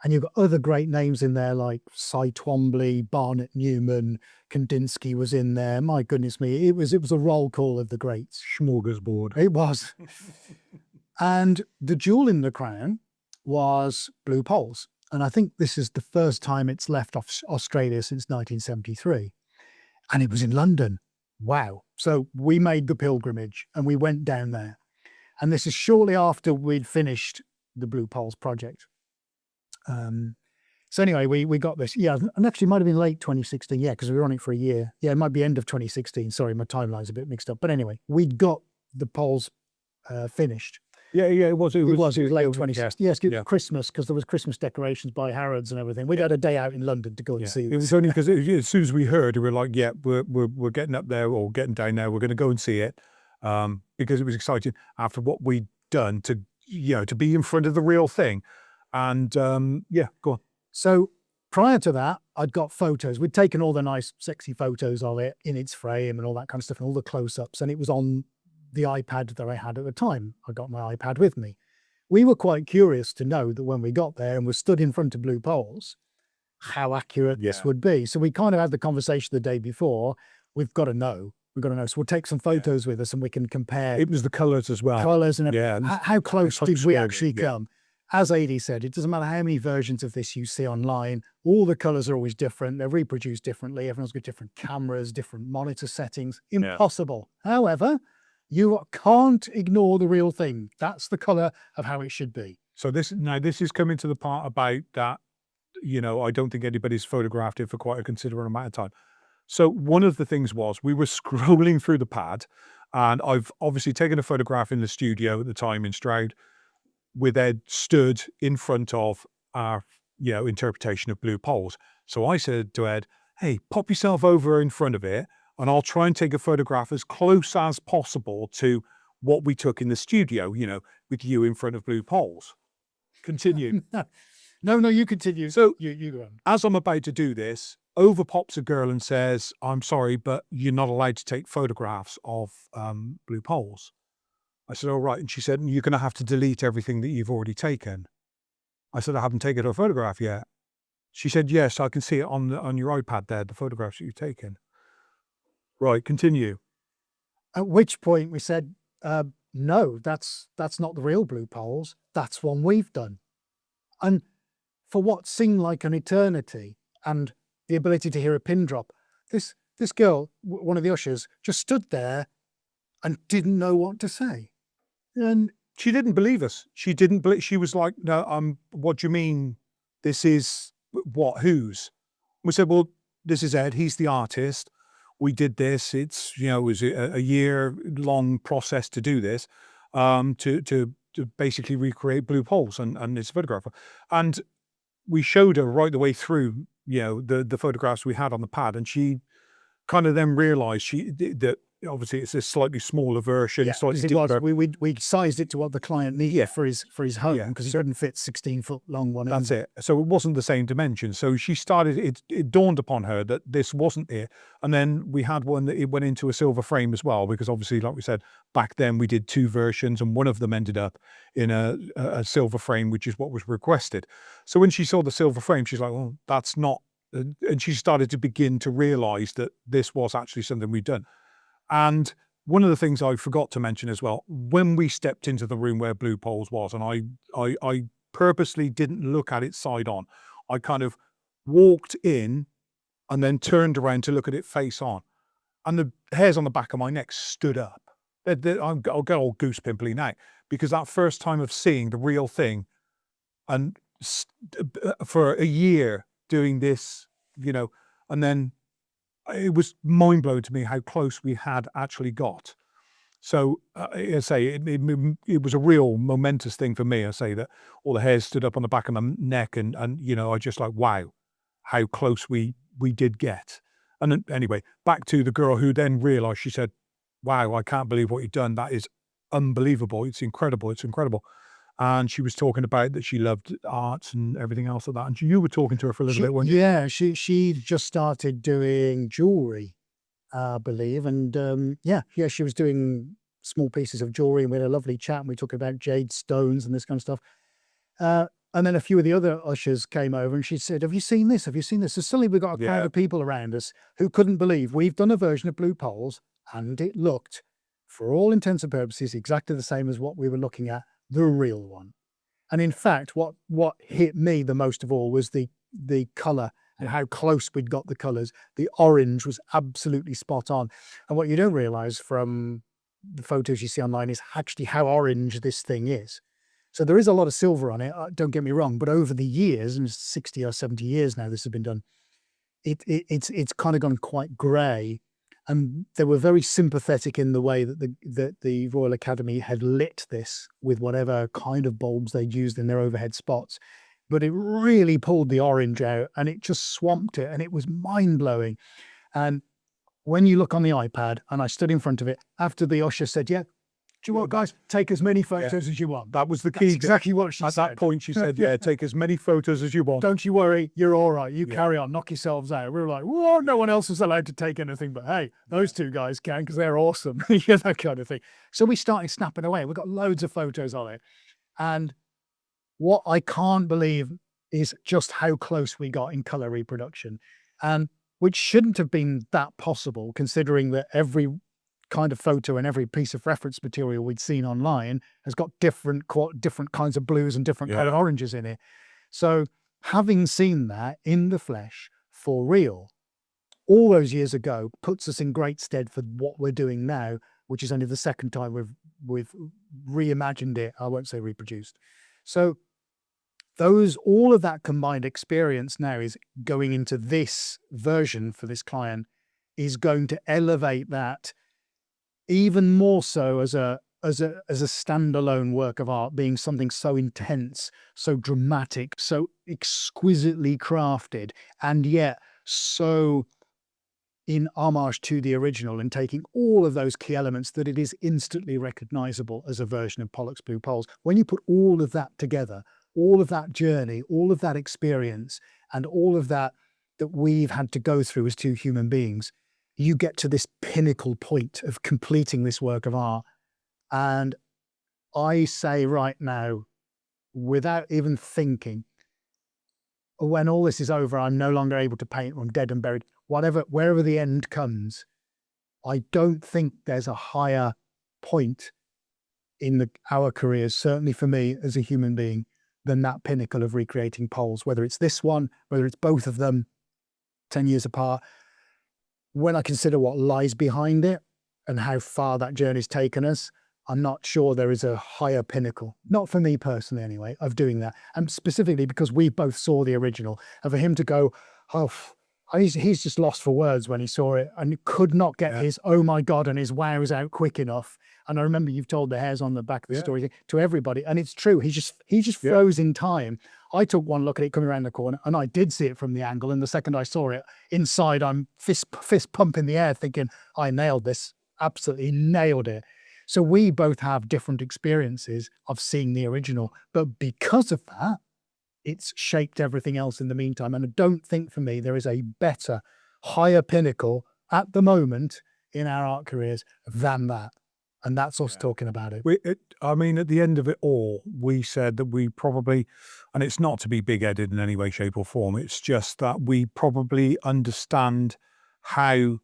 And you've got other great names in there like Cy Twombly, Barnett Newman, Kandinsky was in there. My goodness me, it was a roll call of the greats. Smorgasbord. It was. And the jewel in the crown was Blue Poles. And I think this is the first time it's left off Australia since 1973. And it was in London. Wow. So we made the pilgrimage and we went down there. And this is shortly after we'd finished the Blue Poles project. So anyway, we got this. Yeah, and actually it might have been late 2016. Yeah, because we were on it for a year. Yeah, it might be end of 2016. Sorry, my timeline's a bit mixed up. But anyway, we'd got the poles finished. Yeah, it was. It was late 2016. Yes, Christmas, because there was Christmas decorations by Harrods and everything. We'd had a day out in London to go and see. It was only because as soon as we heard, we were like, yeah, we're getting up there or getting down there. We're going to go and see it, because it was exciting after what we'd done to be in front of the real thing. And go on. So prior to that, I'd got photos. We'd taken all the nice, sexy photos of it in its frame and all that kind of stuff and all the close-ups. And it was on the iPad that I had at the time. I got my iPad with me. We were quite curious to know that when we got there and were stood in front of Blue Poles, how accurate this would be. So we kind of had the conversation the day before. We've got to know. So we'll take some photos with us and we can compare. It was the colours as well. Colours and how close did we actually come? As Adi said, it doesn't matter how many versions of this you see online, all the colours are always different. They're reproduced differently. Everyone's got different cameras, different monitor settings. Impossible. However, you can't ignore the real thing. That's the colour of how it should be. So this is coming to the part about that, I don't think anybody's photographed it for quite a considerable amount of time. So one of the things was we were scrolling through the pad, and I've obviously taken a photograph in the studio at the time in Stroud with Ed stood in front of our, interpretation of Blue Poles. So I said to Ed, hey, pop yourself over in front of it and I'll try and take a photograph as close as possible to what we took in the studio, with you in front of Blue Poles. continue. No, you continue. So you go on. as I'm about to do this, over pops a girl and says, "I'm sorry, but you're not allowed to take photographs of blue poles." I said, "All right." And she said, "You're going to have to delete everything that you've already taken." I said, "I haven't taken a photograph yet." She said, "Yes, I can see it on your iPad there, the photographs that you've taken." Right, continue. At which point we said, no, that's not the real blue poles. That's one we've done. And for what seemed like an eternity and the ability to hear a pin drop, this girl, one of the ushers, just stood there and didn't know what to say. And She didn't believe us. She didn't believe. She was like, "No, what do you mean? This is what? Whose?" We said, "Well, this is Ed. He's the artist. We did this. It's, it was a year-long process to do this, to basically recreate blue poles and this photographer." And we showed her right the way through, the photographs we had on the pad, and she kind of then realised that obviously it's a slightly smaller version, yeah, slightly it was. deeper. We sized it to what the client needed Yeah. for his home, Yeah. because he couldn't fit 16-foot long one. That's it. So it wasn't the same dimension. So she started, it dawned upon her that this wasn't it. And then we had one that it went into a silver frame as well, because obviously, like we said, back then we did 2 versions and one of them ended up in a silver frame, which is what was requested. So when she saw the silver frame, she's like, "Well, that's not," and she started to begin to realize that this was actually something we'd done. And one of the things I forgot to mention as well, when we stepped into the room where blue poles was, and I purposely didn't look at it side on. I kind of walked in and then turned around to look at it face on. And the hairs on the back of my neck stood up. I'll get all goose pimply now, because that first time of seeing the real thing, and for a year doing this, and then it was mind blowing to me how close we had actually got. So I say it was a real momentous thing for me. I say that all the hairs stood up on the back of my neck, and I just like, wow, how close we did get. And then, anyway, back to the girl who then realised. She said, "Wow, I can't believe what you've done. That is unbelievable. It's incredible. It's incredible." And she was talking about that she loved arts and everything else like that. And you were talking to her for a little bit, weren't you? Yeah, she just started doing jewelry, I believe, and she was doing small pieces of jewelry, and we had a lovely chat. And we talked about jade stones and this kind of stuff. And then a few of the other ushers came over, and she said, "Have you seen this? Have you seen this?" So suddenly we got a crowd of people around us who couldn't believe we've done a version of blue poles, and it looked, for all intents and purposes, exactly the same as what we were looking at, the real one. And in fact, what hit me the most of all was the colour and how close we'd got the colours. The orange was absolutely spot on. And what you don't realise from the photos you see online is actually how orange this thing is. So there is a lot of silver on it, don't get me wrong, but over the years, and it's 60 or 70 years now this has been done, it's kind of gone quite grey. And they were very sympathetic in the way that the Royal Academy had lit this with whatever kind of bulbs they'd used in their overhead spots. But it really pulled the orange out, and it just swamped it, and it was mind-blowing. And when you look on the iPad, and I stood in front of it, after the usher said, "Yeah, do you want, guys, take as many photos as you want." That was the That's key. exactly what she At said. that point, she said, "Yeah, take as many photos as you want." "Don't you worry, you're all right. You carry on, knock yourselves out." We were like, "Whoa, no one else is allowed to take anything, but hey, those 2 guys can, because they're awesome." Yeah, that kind of thing. So we started snapping away. We got loads of photos on it. And what I can't believe is just how close we got in color reproduction, and which shouldn't have been that possible, considering that every kind of photo and every piece of reference material we'd seen online has got different kinds of blues and different kind of oranges in it. So having seen that in the flesh for real all those years ago puts us in great stead for what we're doing now, which is only the second time we've reimagined it. I won't say reproduced. So all of that combined experience now is going into this version for this client, is going to elevate that even more so as a standalone work of art, being something so intense, so dramatic, so exquisitely crafted, and yet so in homage to the original, and taking all of those key elements that it is instantly recognizable as a version of Pollock's Blue Poles. When you put all of that together, all of that journey, all of that experience, and all of that we've had to go through as two human beings, you get to this pinnacle point of completing this work of art. And I say right now, without even thinking, when all this is over, I'm no longer able to paint, I'm dead and buried, wherever the end comes, I don't think there's a higher point in our careers, certainly for me as a human being, than that pinnacle of recreating poles, whether it's this one, whether it's both of them 10 years apart. When I consider what lies behind it and how far that journey's taken us, I'm not sure there is a higher pinnacle, not for me personally anyway, of doing that. And specifically because we both saw the original, and for him to go, oh, he's just lost for words when he saw it and could not get his oh my God and his wows out quick enough. And I remember you've told the hairs on the back of the story to everybody, and it's true. He just froze in time. I took one look at it coming around the corner, and I did see it from the angle. And the second I saw it inside, I'm fist pump in the air, thinking I nailed this, absolutely nailed it. So we both have different experiences of seeing the original, but because of that, it's shaped everything else in the meantime. And I don't think for me there is a better, higher pinnacle at the moment in our art careers than that. And that's us talking about it. I mean, at the end of it all, we said that we probably, and it's not to be big-headed in any way, shape or form, it's just that we probably understand how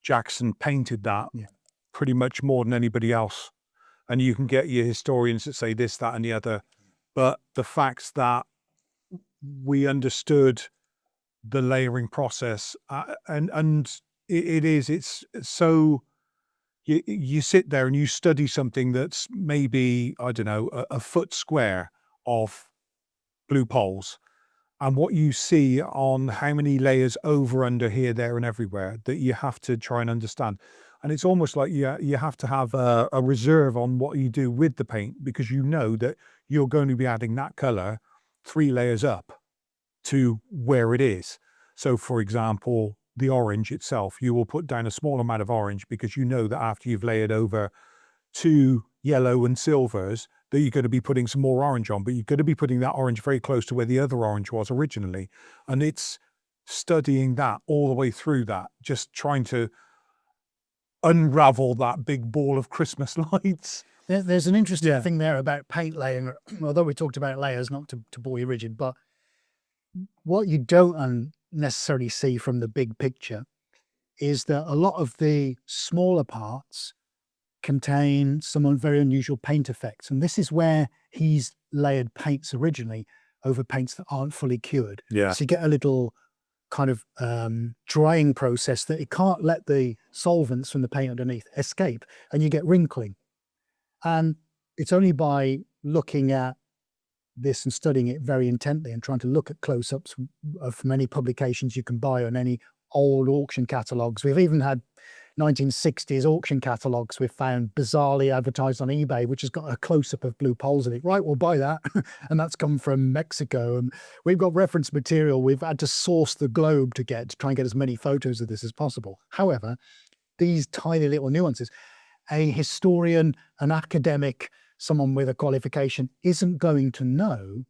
Jackson painted that pretty much more than anybody else. And you can get your historians that say this, that, and the other. But the facts that we understood the layering process, it's so, you sit there and you study something that's maybe, I don't know, a foot square of blue poles, and what you see on how many layers over, under, here, there, and everywhere that you have to try and understand. And it's almost like you have to have a reserve on what you do with the paint, because you know that you're going to be adding that color 3 layers up to where it is. So for example, the orange itself, you will put down a small amount of orange because you know that after you've layered over 2 yellow and silvers, that you're going to be putting some more orange on, but you're going to be putting that orange very close to where the other orange was originally. And it's studying that all the way through that, just trying to unravel that big ball of Christmas lights. There's an interesting thing there about paint laying, although we talked about layers, not to bore you rigid, but what you don't necessarily see from the big picture is that a lot of the smaller parts contain some very unusual paint effects. And this is where he's layered paints originally over paints that aren't fully cured. Yeah. So you get a little kind of drying process that it can't let the solvents from the paint underneath escape, and you get wrinkling. And it's only by looking at this and studying it very intently and trying to look at close-ups of many publications you can buy on any old auction catalogues. We've even had 1960s auction catalogues we've found bizarrely advertised on eBay, which has got a close-up of blue poles in it. Right, we'll buy that. And that's come from Mexico. And we've got reference material we've had to source the globe to try and get as many photos of this as possible. However, these tiny little nuances, a historian, an academic, someone with a qualification isn't going to know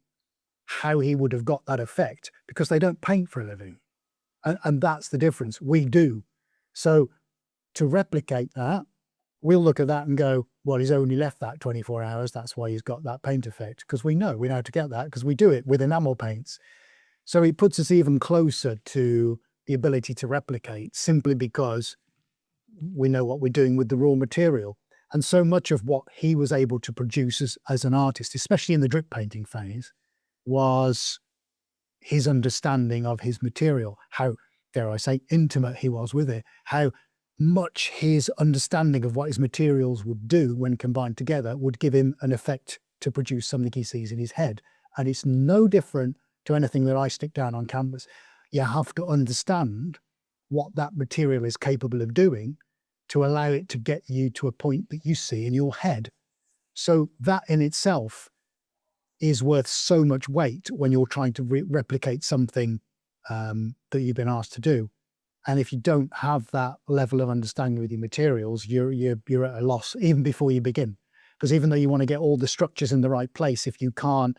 how he would have got that effect because they don't paint for a living. And that's the difference. We do. So to replicate that, we'll look at that and go, well, he's only left that 24 hours. That's why he's got that paint effect, because we know how to get that because we do it with enamel paints. So it puts us even closer to the ability to replicate simply because we know what we're doing with the raw material. And so much of what he was able to produce as an artist, especially in the drip painting phase, was his understanding of his material, how, dare I say, intimate he was with it, how much his understanding of what his materials would do when combined together would give him an effect to produce something he sees in his head. And it's no different to anything that I stick down on canvas. You have to understand what that material is capable of doing to allow it to get you to a point that you see in your head. So that in itself is worth so much weight when you're trying to replicate something that you've been asked to do. And if you don't have that level of understanding with your materials, you're at a loss even before you begin. Because even though you want to get all the structures in the right place, if you can't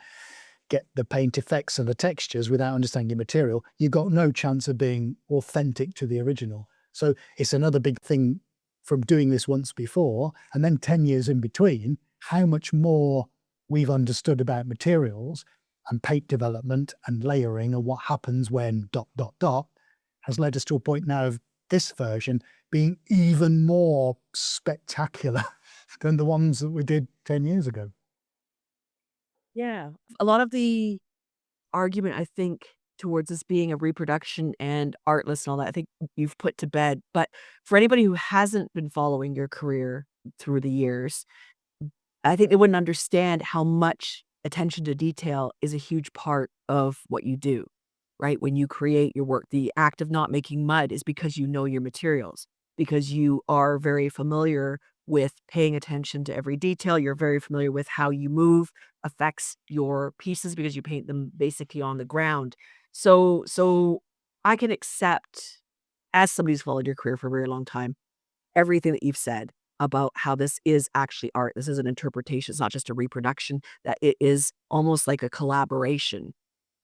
get the paint effects and the textures without understanding your material, you've got no chance of being authentic to the original. So it's another big thing from doing this once before, and then 10 years in between, how much more we've understood about materials and paint development and layering and what happens when ... has led us to a point now of this version being even more spectacular than the ones that we did 10 years ago. Yeah. A lot of the argument, I think, towards this being a reproduction and artless and all that, I think you've put to bed. But for anybody who hasn't been following your career through the years, I think they wouldn't understand how much attention to detail is a huge part of what you do, right? When you create your work, the act of not making mud is because you know your materials, because you are very familiar with paying attention to every detail. You're very familiar with how you move affects your pieces because you paint them basically on the ground. So I can accept, as somebody who's followed your career for a very long time, everything that you've said about how this is actually art. This is an interpretation. It's not just a reproduction, that it is almost like a collaboration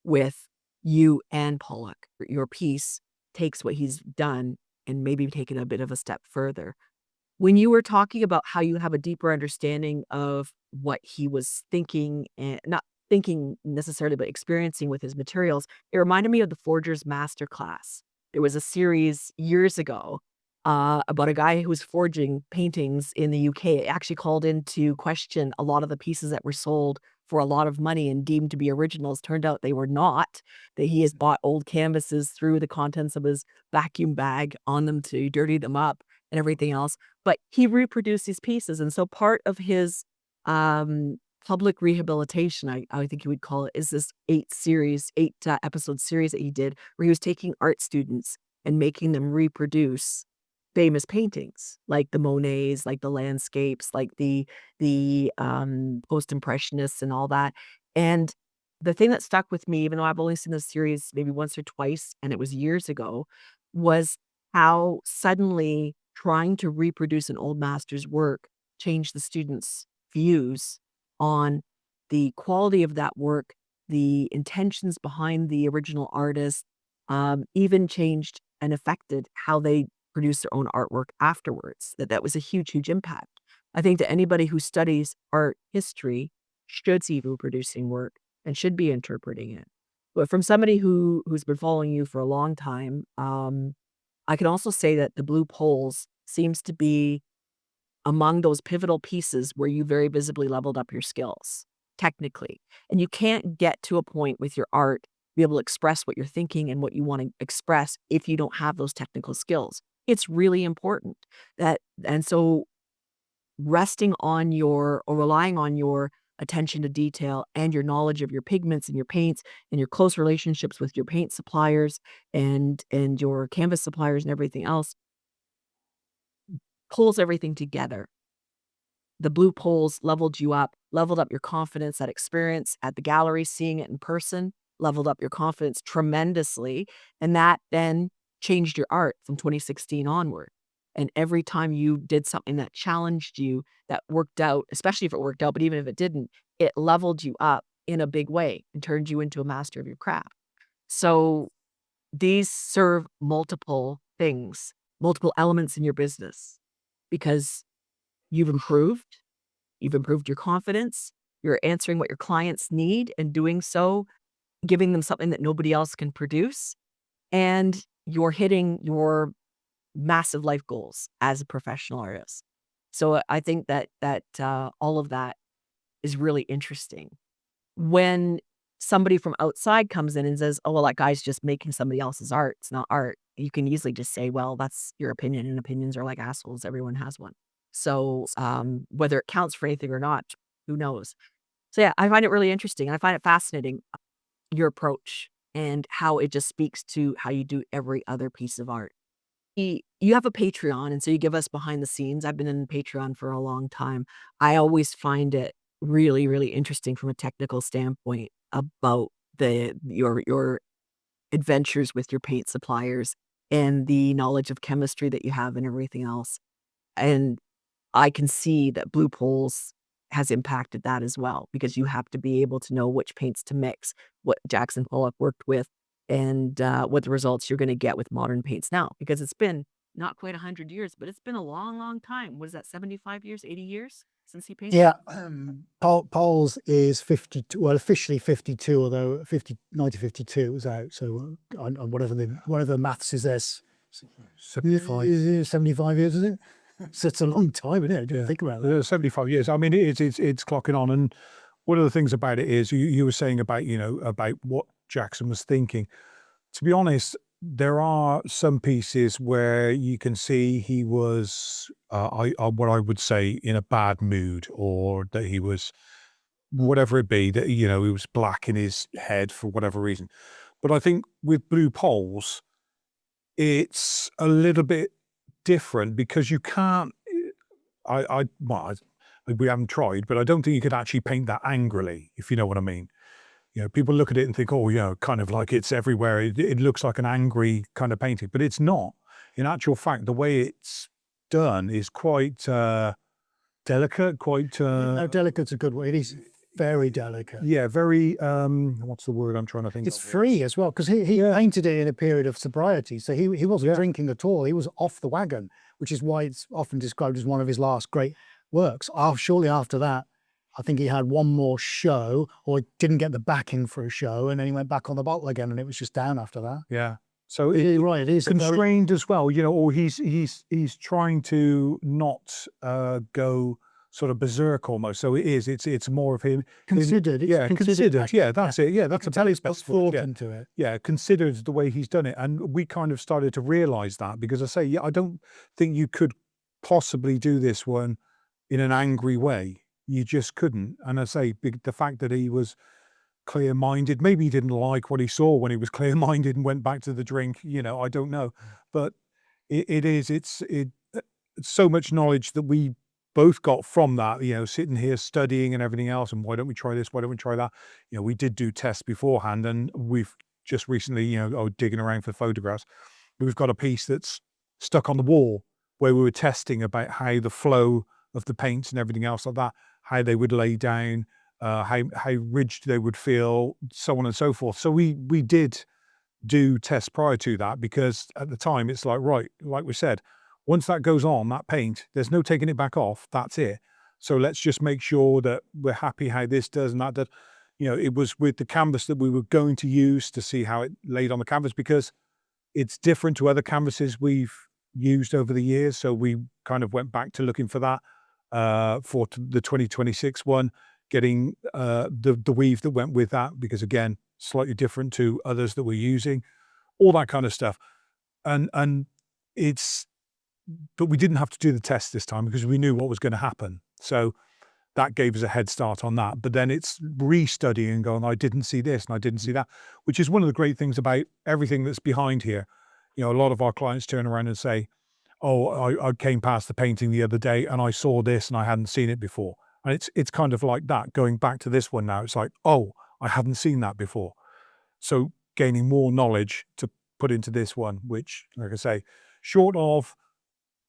with you and Pollock. Your piece takes what he's done and maybe take it a bit of a step further. When you were talking about how you have a deeper understanding of what he was thinking, and not thinking necessarily, but experiencing with his materials, it reminded me of the Forger's Masterclass. There was a series years ago about a guy who was forging paintings in the UK. It actually called into question a lot of the pieces that were sold for a lot of money and deemed to be originals. Turned out they were not, that he has bought old canvases, threw the contents of his vacuum bag on them to dirty them up and everything else. But he reproduced these pieces. And so part of his public rehabilitation, I think you would call it, is this eight episode series that he did, where he was taking art students and making them reproduce famous paintings, like the Monets, like the landscapes, like the post-impressionists and all that. And the thing that stuck with me, even though I've only seen this series maybe once or twice, and it was years ago, was how suddenly trying to reproduce an old master's work changed the students' views on the quality of that work, the intentions behind the original artist, even changed and affected how they produce their own artwork afterwards. That was a huge, huge impact. I think that anybody who studies art history should see reproducing work and should be interpreting it. But from somebody who's been following you for a long time, I can also say that the blue poles seems to be among those pivotal pieces where you very visibly leveled up your skills technically. And you can't get to a point with your art, be able to express what you're thinking and what you want to express if you don't have those technical skills. It's really important that, and so resting on your, or relying on your attention to detail and your knowledge of your pigments and your paints and your close relationships with your paint suppliers and your canvas suppliers and everything else pulls everything together. The blue poles leveled you up, leveled up your confidence, that experience at the gallery, seeing it in person, leveled up your confidence tremendously. And that then changed your art from 2016 onward. And every time you did something that challenged you, that worked out, especially if it worked out, but even if it didn't, it leveled you up in a big way and turned you into a master of your craft. So these serve multiple things, multiple elements in your business, because you've improved your confidence, you're answering what your clients need and doing so, giving them something that nobody else can produce, and you're hitting your massive life goals as a professional artist. So I think that all of that is really interesting. When somebody from outside comes in and says, "Oh, well, that guy's just making somebody else's art. It's not art." You can easily just say, "Well, that's your opinion, and opinions are like assholes. Everyone has one." So, whether it counts for anything or not, who knows? So, yeah, I find it really interesting, and I find it fascinating, your approach and how it just speaks to how you do every other piece of art. You have a Patreon, and so you give us behind the scenes. I've been in Patreon for a long time. I always find it really, really interesting from a technical standpoint about your adventures with your paint suppliers and the knowledge of chemistry that you have and everything else. And I can see that blue poles has impacted that as well, because you have to be able to know which paints to mix, what Jackson Pollock worked with, and what the results you're going to get with modern paints now, because it's been not quite 100 years, but it's been a long, long time. What is that, 75 years, 80 years since he painted? Yeah, Paul's is 52, well, officially 52, although 1952 was out. So on whatever maths is this, 75. 75 years, is it? So it's a long time, isn't it? I didn't think about that. 75 years. I mean, it's clocking on. And one of the things about it is you were saying about, about what Jackson was thinking. To be honest, there are some pieces where you can see he was, what I would say, in a bad mood, or that he was, whatever it be, that, he was black in his head for whatever reason. But I think with blue poles, it's a little bit different, because you can't, we haven't tried, but I don't think you could actually paint that angrily, if you know what I mean. People look at it and think, oh, kind of like it's everywhere. It looks like an angry kind of painting, but it's not. In actual fact, the way it's done is quite delicate, quite... No, delicate's a good word. It is very delicate. Yeah, very, what's the word I'm trying to think It's of? free as well, because he painted it in a period of sobriety. So he wasn't drinking at all. He was off the wagon, which is why it's often described as one of his last great works. Shortly after that, I think he had one more show, or he didn't get the backing for a show, and then he went back on the bottle again, and it was just down after that. Yeah. So You're right, it is constrained as well, or he's trying to not go sort of berserk almost. So it's more of him considered. It's considered. Yeah, that's it. Yeah, that's a tell he's put best word. thought into it. Yeah, considered the way he's done it, and we kind of started to realize that, because I say, I don't think you could possibly do this one in an angry way. You just couldn't. And I say, the fact that he was clear-minded, maybe he didn't like what he saw when he was clear-minded and went back to the drink, I don't know. But it's so much knowledge that we both got from that, sitting here studying and everything else. And why don't we try this? Why don't we try that? We did do tests beforehand, and we've just recently, digging around for photographs. We've got a piece that's stuck on the wall where we were testing about how the flow of the paints and everything else like that, how they would lay down, how rigid they would feel, so on and so forth. So we did do tests prior to that, because at the time it's like, right, like we said, once that goes on, that paint, there's no taking it back off. That's it. So let's just make sure that we're happy how this does and that does. It was with the canvas that we were going to use to see how it laid on the canvas, because it's different to other canvases we've used over the years. So we kind of went back to looking for that for the 2026 one, getting the weave that went with that, because again, slightly different to others that we're using, all that kind of stuff. And but we didn't have to do the test this time, because we knew what was going to happen. So that gave us a head start on that. But then it's restudying and going, I didn't see this and I didn't see that, which is one of the great things about everything that's behind here. A lot of our clients turn around and say, oh, I came past the painting the other day and I saw this and I hadn't seen it before. And it's kind of like that, going back to this one now. It's like, oh, I hadn't seen that before. So gaining more knowledge to put into this one, which, like I say, short of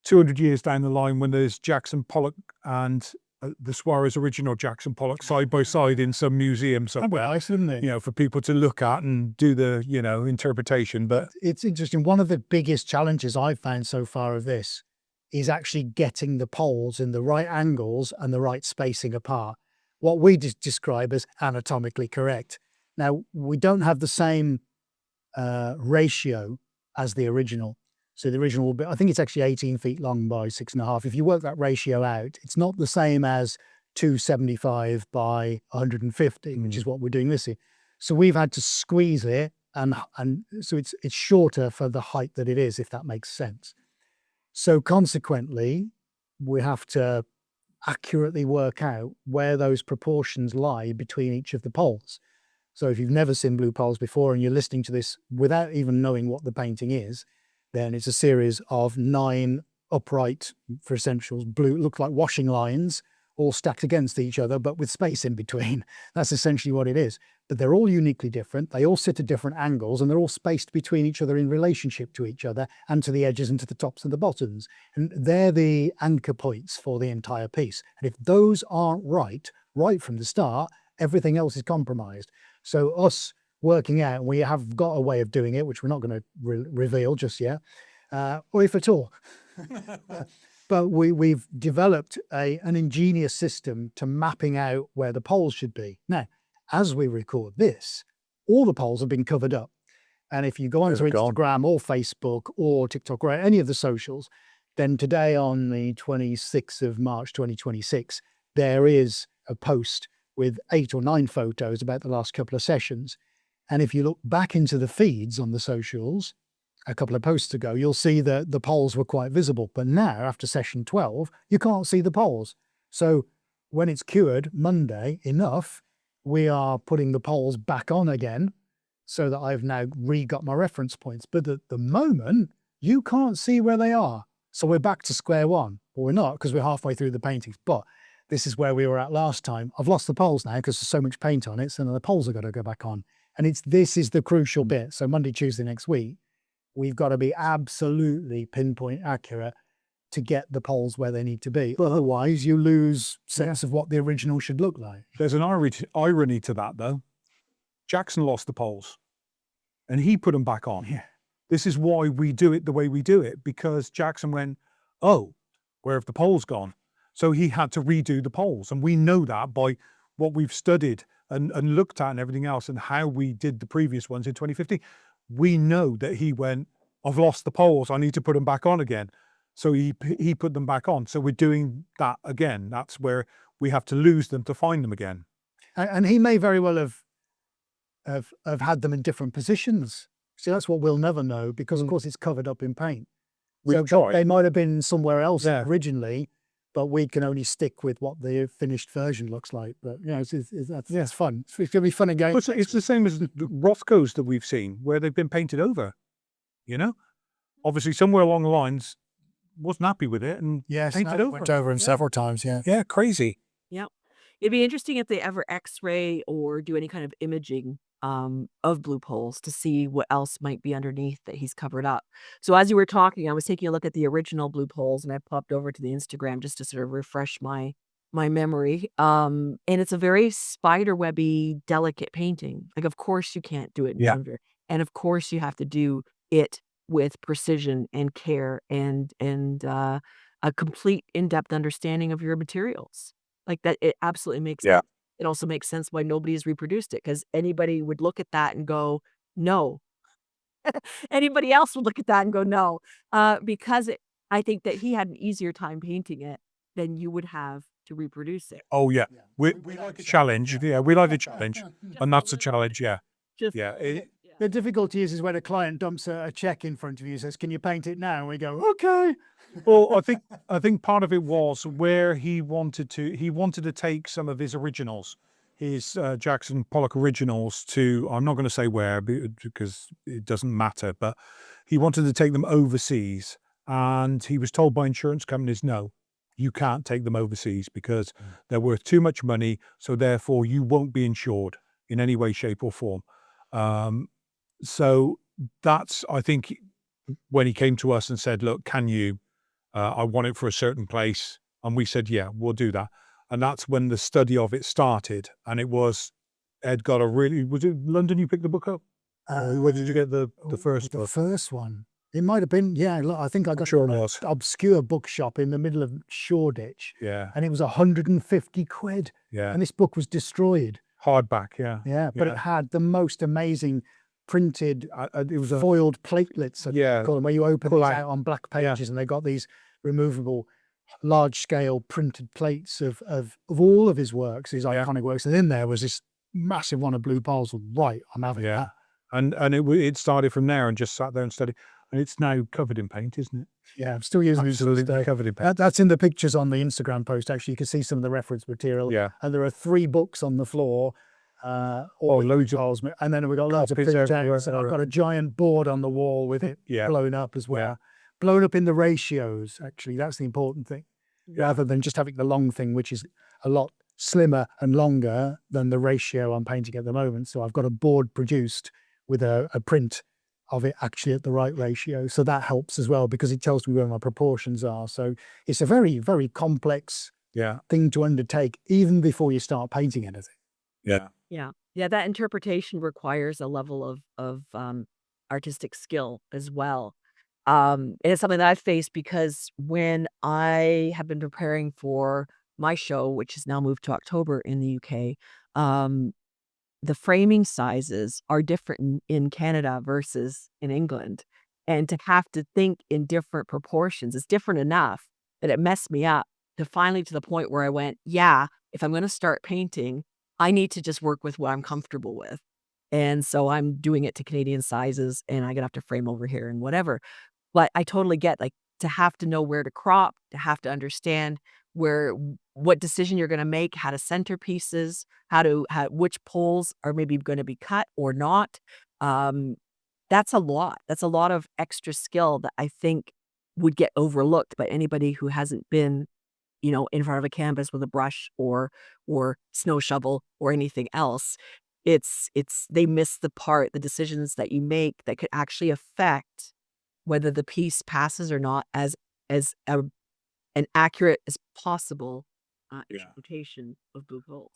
200 years down the line, when there's Jackson Pollock and the Swarez original Jackson Pollock side by side in some museum somewhere, Nice, isn't it? for people to look at and do the, interpretation. But It's interesting. One of the biggest challenges I've found so far of this is actually getting the poles in the right angles and the right spacing apart. What we describe as anatomically correct. Now, we don't have the same ratio as the original. So the original will be, I think it's actually 18 feet long by 6.5. If you work that ratio out, it's not the same as 275 by 150, which is what we're doing this year. So we've had to squeeze it, and so it's shorter for the height that it is, if that makes sense. So consequently, we have to accurately work out where those proportions lie between each of the poles. So if you've never seen blue poles before and you're listening to this without even knowing what the painting is, then it's a series of 9 upright, for essentials, blue, look like washing lines all stacked against each other, but with space in between. That's essentially what it is. But they're all uniquely different. They all sit at different angles, and they're all spaced between each other in relationship to each other and to the edges and to the tops and the bottoms. And they're the anchor points for the entire piece. And if those aren't right from the start, everything else is compromised. So us working out, we have got a way of doing it, which we're not going to reveal just yet, or if at all. But we've developed an ingenious system to mapping out where the poles should be. Now, as we record this, all the poles have been covered up. And if you go onto Instagram or Facebook or TikTok or any of the socials, then today on the 26th of March 2026, there is a post with 8 or 9 photos about the last couple of sessions. And if you look back into the feeds on the socials, a couple of posts ago, you'll see that the poles were quite visible. But now, after session 12, you can't see the poles. So when it's cured Monday enough, we are putting the poles back on again so that I've now got my reference points. But at the moment, you can't see where they are. So we're back to square one. Well, we're not, because we're halfway through the paintings. But this is where we were at last time. I've lost the poles now because there's so much paint on it. So the poles are going to go back on. And this is the crucial bit. So Monday, Tuesday next week, we've got to be absolutely pinpoint accurate to get the poles where they need to be. Otherwise, you lose sense of what the original should look like. There's an irony to that, though. Jackson lost the poles, and he put them back on. Yeah. This is why we do it the way we do it, because Jackson went, oh, where have the poles gone? So he had to redo the poles. And we know that by what we've studied and looked at and everything else, and how we did the previous ones in 2015. We know that he went, I've lost the poles, I need to put them back on again. So he put them back on. So we're doing that again. That's where we have to lose them to find them again. And he may very well have had them in different positions. See, that's what we'll never know, because of course it's covered up in paint. So they might have been somewhere else originally, but we can only stick with what the finished version looks like. But that's fun. It's going to be fun again. It's the same as the Rothkos that we've seen, where they've been painted over. You know, obviously somewhere along the lines wasn't happy with it and painted over. Went over him several times. Yeah, crazy. Yeah. It'd be interesting if they ever X-ray or do any kind of imaging of blue poles to see what else might be underneath that he's covered up. So as you were talking, I was taking a look at the original blue poles, and I popped over to the Instagram just to sort of refresh my memory. And it's a very spiderwebby, delicate painting. Like, of course you can't do it in wonder. And of course you have to do it with precision and care and a complete in-depth understanding of your materials. Like that, it absolutely makes sense. It also makes sense why nobody has reproduced it, because anybody would look at that and go, no. Anybody else would look at that and go, no. Because I think that he had an easier time painting it than you would have to reproduce it. Oh, yeah. We like a challenge. Yeah, we like a challenge. And that's a challenge, Just, The difficulty is when a client dumps a check in front of you and says, can you paint it now? And we go, okay. Well, I think part of it was where he wanted to take some of his originals, his Jackson Pollock originals to, I'm not going to say where because it doesn't matter, but he wanted to take them overseas, and he was told by insurance companies, no, you can't take them overseas because they're worth too much money, so therefore you won't be insured in any way, shape or form. So that's, I think, when he came to us and said, look, can you, I want it for a certain place. And we said, yeah, we'll do that. And that's when the study of it started. And it was, Ed got was it London you picked the book up? Where did you get the first book? The first one. It might have been, look, I think I got it an was. obscure bookshop in the middle of Shoreditch. Yeah. And it was 150 quid. Yeah. And this book was destroyed. Hardback, yeah. Yeah, but it had the most amazing printed, it was foiled platelets, call them, where you open these out on black pages, and they got these removable, large-scale printed plates of all of his works, his iconic works. And in there was this massive one of blue poles. Right, I'm having that. And it started from there and just sat there and studied. And it's now covered in paint, isn't it? Yeah, I'm still using it. Covered in paint. That's in the pictures on the Instagram post. Actually, you can see some of the reference material. Yeah. And there are 3 books on the floor. Loads of poles, and then we've got loads of pictures. And I've got a giant board on the wall with it blown up as well. Blown up in the ratios, actually. That's the important thing. rather than just having the long thing, which is a lot slimmer and longer than the ratio I'm painting at the moment. So I've got a board produced with a print of it actually at the right ratio. So that helps as well because it tells me where my proportions are. So it's a very, very complex thing to undertake even before you start painting anything. Yeah. Yeah. Yeah, that interpretation requires a level of artistic skill as well. And it's something that I've faced because when I have been preparing for my show, which has now moved to October in the UK, um, the framing sizes are different in Canada versus in England. And to have to think in different proportions is different enough that it messed me up to finally to the point where I went, yeah, if I'm going to start painting, I need to just work with what I'm comfortable with. And so I'm doing it to Canadian sizes and I'm gonna have to frame over here and whatever. But I totally get, like, to have to know where to crop, to have to understand what decision you're gonna make, how to center pieces, how which poles are maybe gonna be cut or not. Um, that's a lot. That's a lot of extra skill that I think would get overlooked by anybody who hasn't been, in front of a canvas with a brush or snow shovel or anything else. It's they miss the decisions that you make that could actually affect whether the piece passes or not as an accurate as possible, interpretation of blue holes.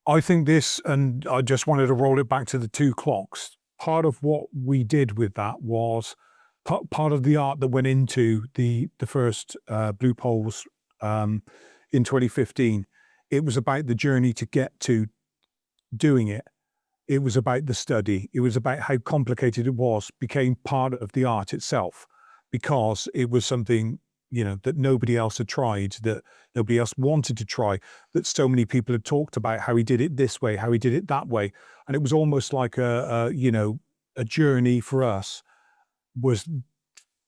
I think this, and I just wanted to roll it back to the 2 clocks. Part of what we did with that was part of the art that went into the first blue poles in 2015. It was about the journey to get to doing it. It was about the study. It was about how complicated it was, became part of the art itself, because it was something, that nobody else had tried, that nobody else wanted to try, that so many people had talked about how he did it this way, how he did it that way. And it was almost like a journey for us was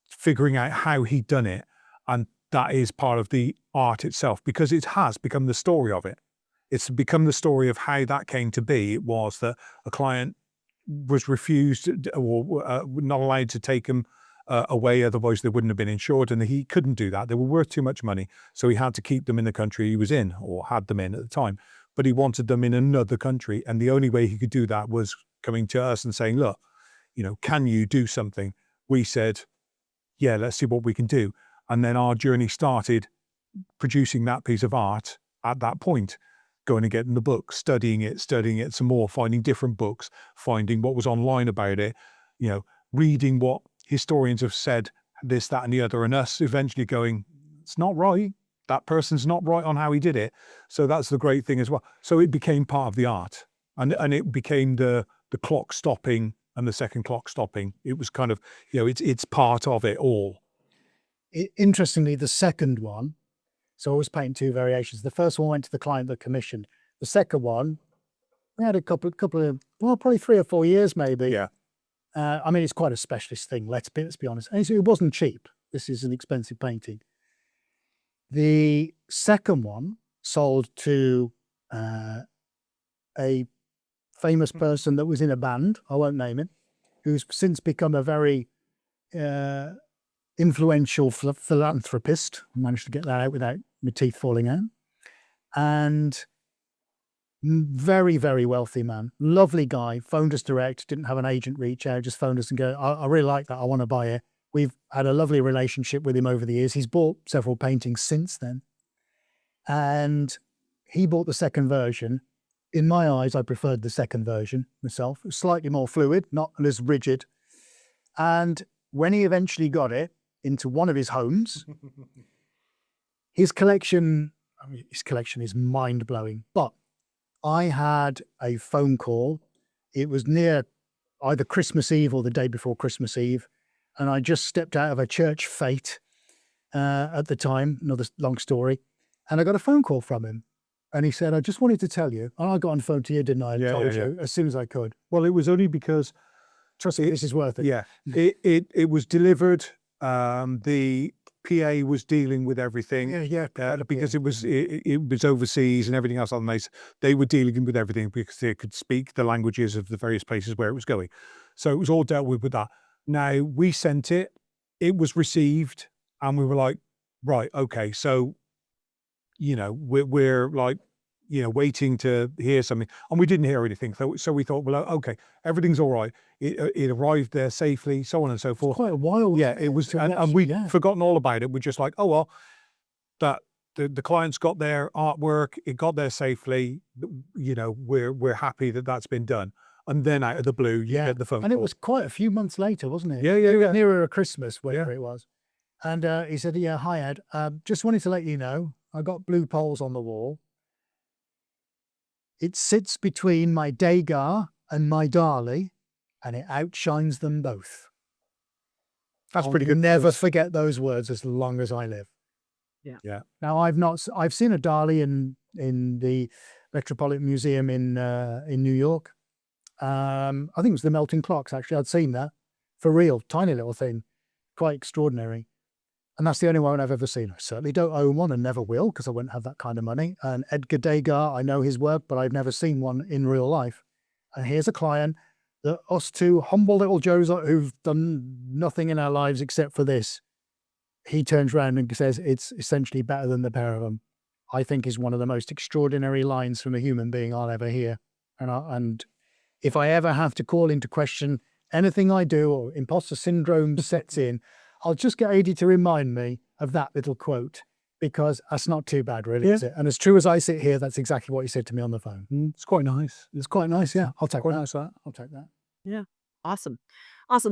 figuring out how he'd done it. And that is part of the art itself, because it has become the story of it. It's become the story of how that came to be. It was that a client was refused or not allowed to take him away, otherwise they wouldn't have been insured, and he couldn't do that. They were worth too much money, so he had to keep them in the country he was in, or had them in at the time. But he wanted them in another country, and the only way he could do that was coming to us and saying, look, can you do something? We said, yeah, let's see what we can do. And then our journey started producing that piece of art at that point. Going and getting the book, studying it some more, finding different books, finding what was online about it, reading what historians have said, this, that, and the other, and us eventually going, it's not right. That person's not right on how he did it. So that's the great thing as well. So it became part of the art, and it became the clock stopping and the second clock stopping. It was kind of, it's part of it all. Interestingly, the second one, so I was painting 2 variations. The first one went to the client that commissioned. The second one, we had a couple of, well, probably 3 or 4 years maybe. Yeah. I mean, it's quite a specialist thing, let's be honest. And it wasn't cheap. This is an expensive painting. The second one sold to a famous person that was in a band, I won't name him, who's since become a very influential philanthropist. I managed to get that out without my teeth falling out. And very, very wealthy man, lovely guy, phoned us direct, didn't have an agent reach out, just phoned us and go, I really like that, I want to buy it. We've had a lovely relationship with him over the years. He's bought several paintings since then. And he bought the second version. In my eyes, I preferred the second version myself. It was slightly more fluid, not as rigid. And when he eventually got it into one of his homes, his collection is mind-blowing. But I had a phone call. It was near either Christmas Eve or the day before Christmas Eve. And I just stepped out of a church fete at the time, another long story. And I got a phone call from him. And he said, I just wanted to tell you, and I got on the phone to you, didn't I? I told you as soon as I could. Well, it was only because, trust me, this is worth it. Yeah, it was delivered. The PA was dealing with everything. Because it was overseas and everything else on the maze. They were dealing with everything because they could speak the languages of the various places where it was going. So it was all dealt with that. Now we sent it, it was received, and we were like, right, okay, so we're like, waiting to hear something, and we didn't hear anything. So we thought, well, okay, everything's all right. It arrived there safely, so on and so forth. Quite a while. Yeah, it was, and we'd forgotten all about it. We're just like, oh well, that the clients got their artwork, it got there safely. We're happy that that's been done. And then out of the blue, you get the phone and call. It was quite a few months later, wasn't it? Yeah. Nearer Christmas, whatever it was. And he said, "Yeah, hi Ed. Just wanted to let you know, I got blue poles on the wall. It sits between my Degas and my Dali, and it outshines them both." That's pretty good. Never forget those words as long as I live. Yeah. Now I've seen a Dali in the Metropolitan Museum in New York. I think it was the Melting Clocks. Actually, I'd seen that for real, tiny little thing, quite extraordinary. And that's the only one I've ever seen. I certainly don't own one and never will, because I wouldn't have that kind of money. And Edgar Degas, I know his work, but I've never seen one in real life. And here's a client that us two humble little Joes who've done nothing in our lives except for this, he turns around and says it's essentially better than the pair of them. I think is one of the most extraordinary lines from a human being I'll ever hear. And if I ever have to call into question anything I do or imposter syndrome sets in, I'll just get Adi to remind me of that little quote, because that's not too bad, really, is it? And as true as I sit here, that's exactly what he said to me on the phone. It's quite nice. It's quite nice, yeah. I'll take Quite that. nice, that. I'll take that. Yeah. Awesome.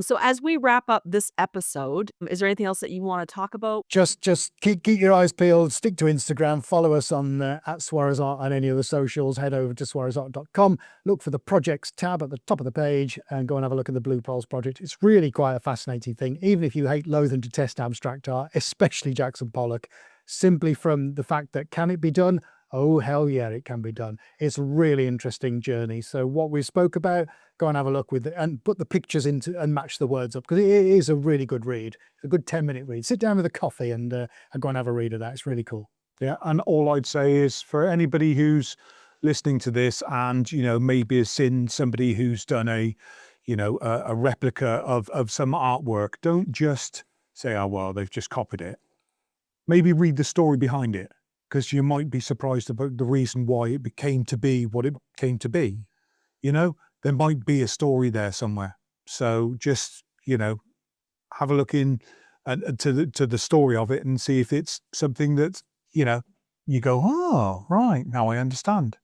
So as we wrap up this episode, is there anything else that you want to talk about? Just keep your eyes peeled, stick to Instagram, follow us on at Swarez Art and any of the socials, head over to swarezart.com, look for the projects tab at the top of the page and go and have a look at the Blue Poles project. It's really quite a fascinating thing, even if you hate, loathe and detest abstract art, especially Jackson Pollock, simply from the fact that can it be done? Oh, hell yeah, it can be done. It's a really interesting journey. So what we spoke about, go and have a look with it and put the pictures into and match the words up, because it is a really good read. It's a good 10-minute read. Sit down with a coffee and go and have a read of that. It's really cool. Yeah, and all I'd say is for anybody who's listening to this and, maybe has seen somebody who's done a replica of some artwork, don't just say, oh, well, they've just copied it. Maybe read the story behind it, because you might be surprised about the reason why it came to be what it came to be. There might be a story there somewhere. So just, have a look in to the story of it and see if it's something that, you go, oh, right, now I understand.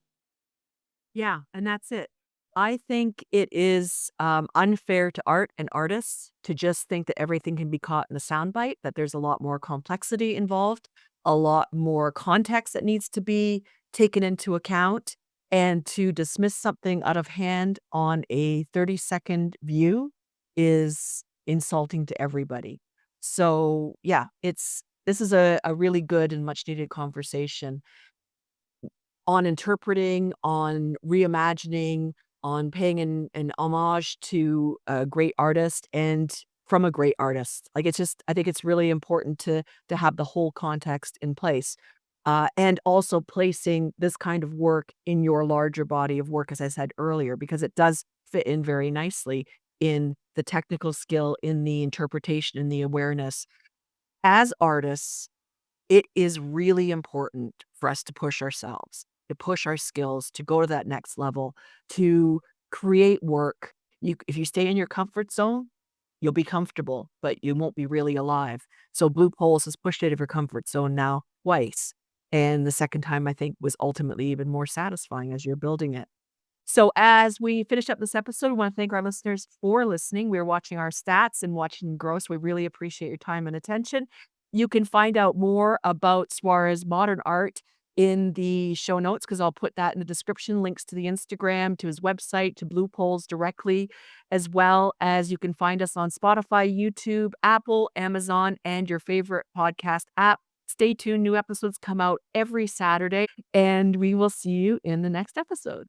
Yeah, and that's it. I think it is unfair to art and artists to just think that everything can be caught in a soundbite, that there's a lot more complexity involved, a lot more context that needs to be taken into account, and to dismiss something out of hand on a 30-second view is insulting to everybody. So yeah, this is a really good and much needed conversation on interpreting, on reimagining, on paying an homage to a great artist and from a great artist. Like, I think it's really important to have the whole context in place. And also placing this kind of work in your larger body of work, as I said earlier, because it does fit in very nicely in the technical skill, in the interpretation, in the awareness. As artists, it is really important for us to push ourselves, to push our skills, to go to that next level, to create work. If you stay in your comfort zone, you'll be comfortable, but you won't be really alive. So Blue Poles has pushed you out of your comfort zone now twice. And the second time, I think, was ultimately even more satisfying as you're building it. So as we finish up this episode, we want to thank our listeners for listening. We're watching our stats and watching them grow, so we really appreciate your time and attention. You can find out more about Swarez Modern Art in the show notes, because I'll put that in the description, links to the Instagram, to his website, to Blue Poles directly, as well as you can find us on Spotify, YouTube, Apple, Amazon, and your favorite podcast app. Stay tuned. New episodes come out every Saturday, and we will see you in the next episode.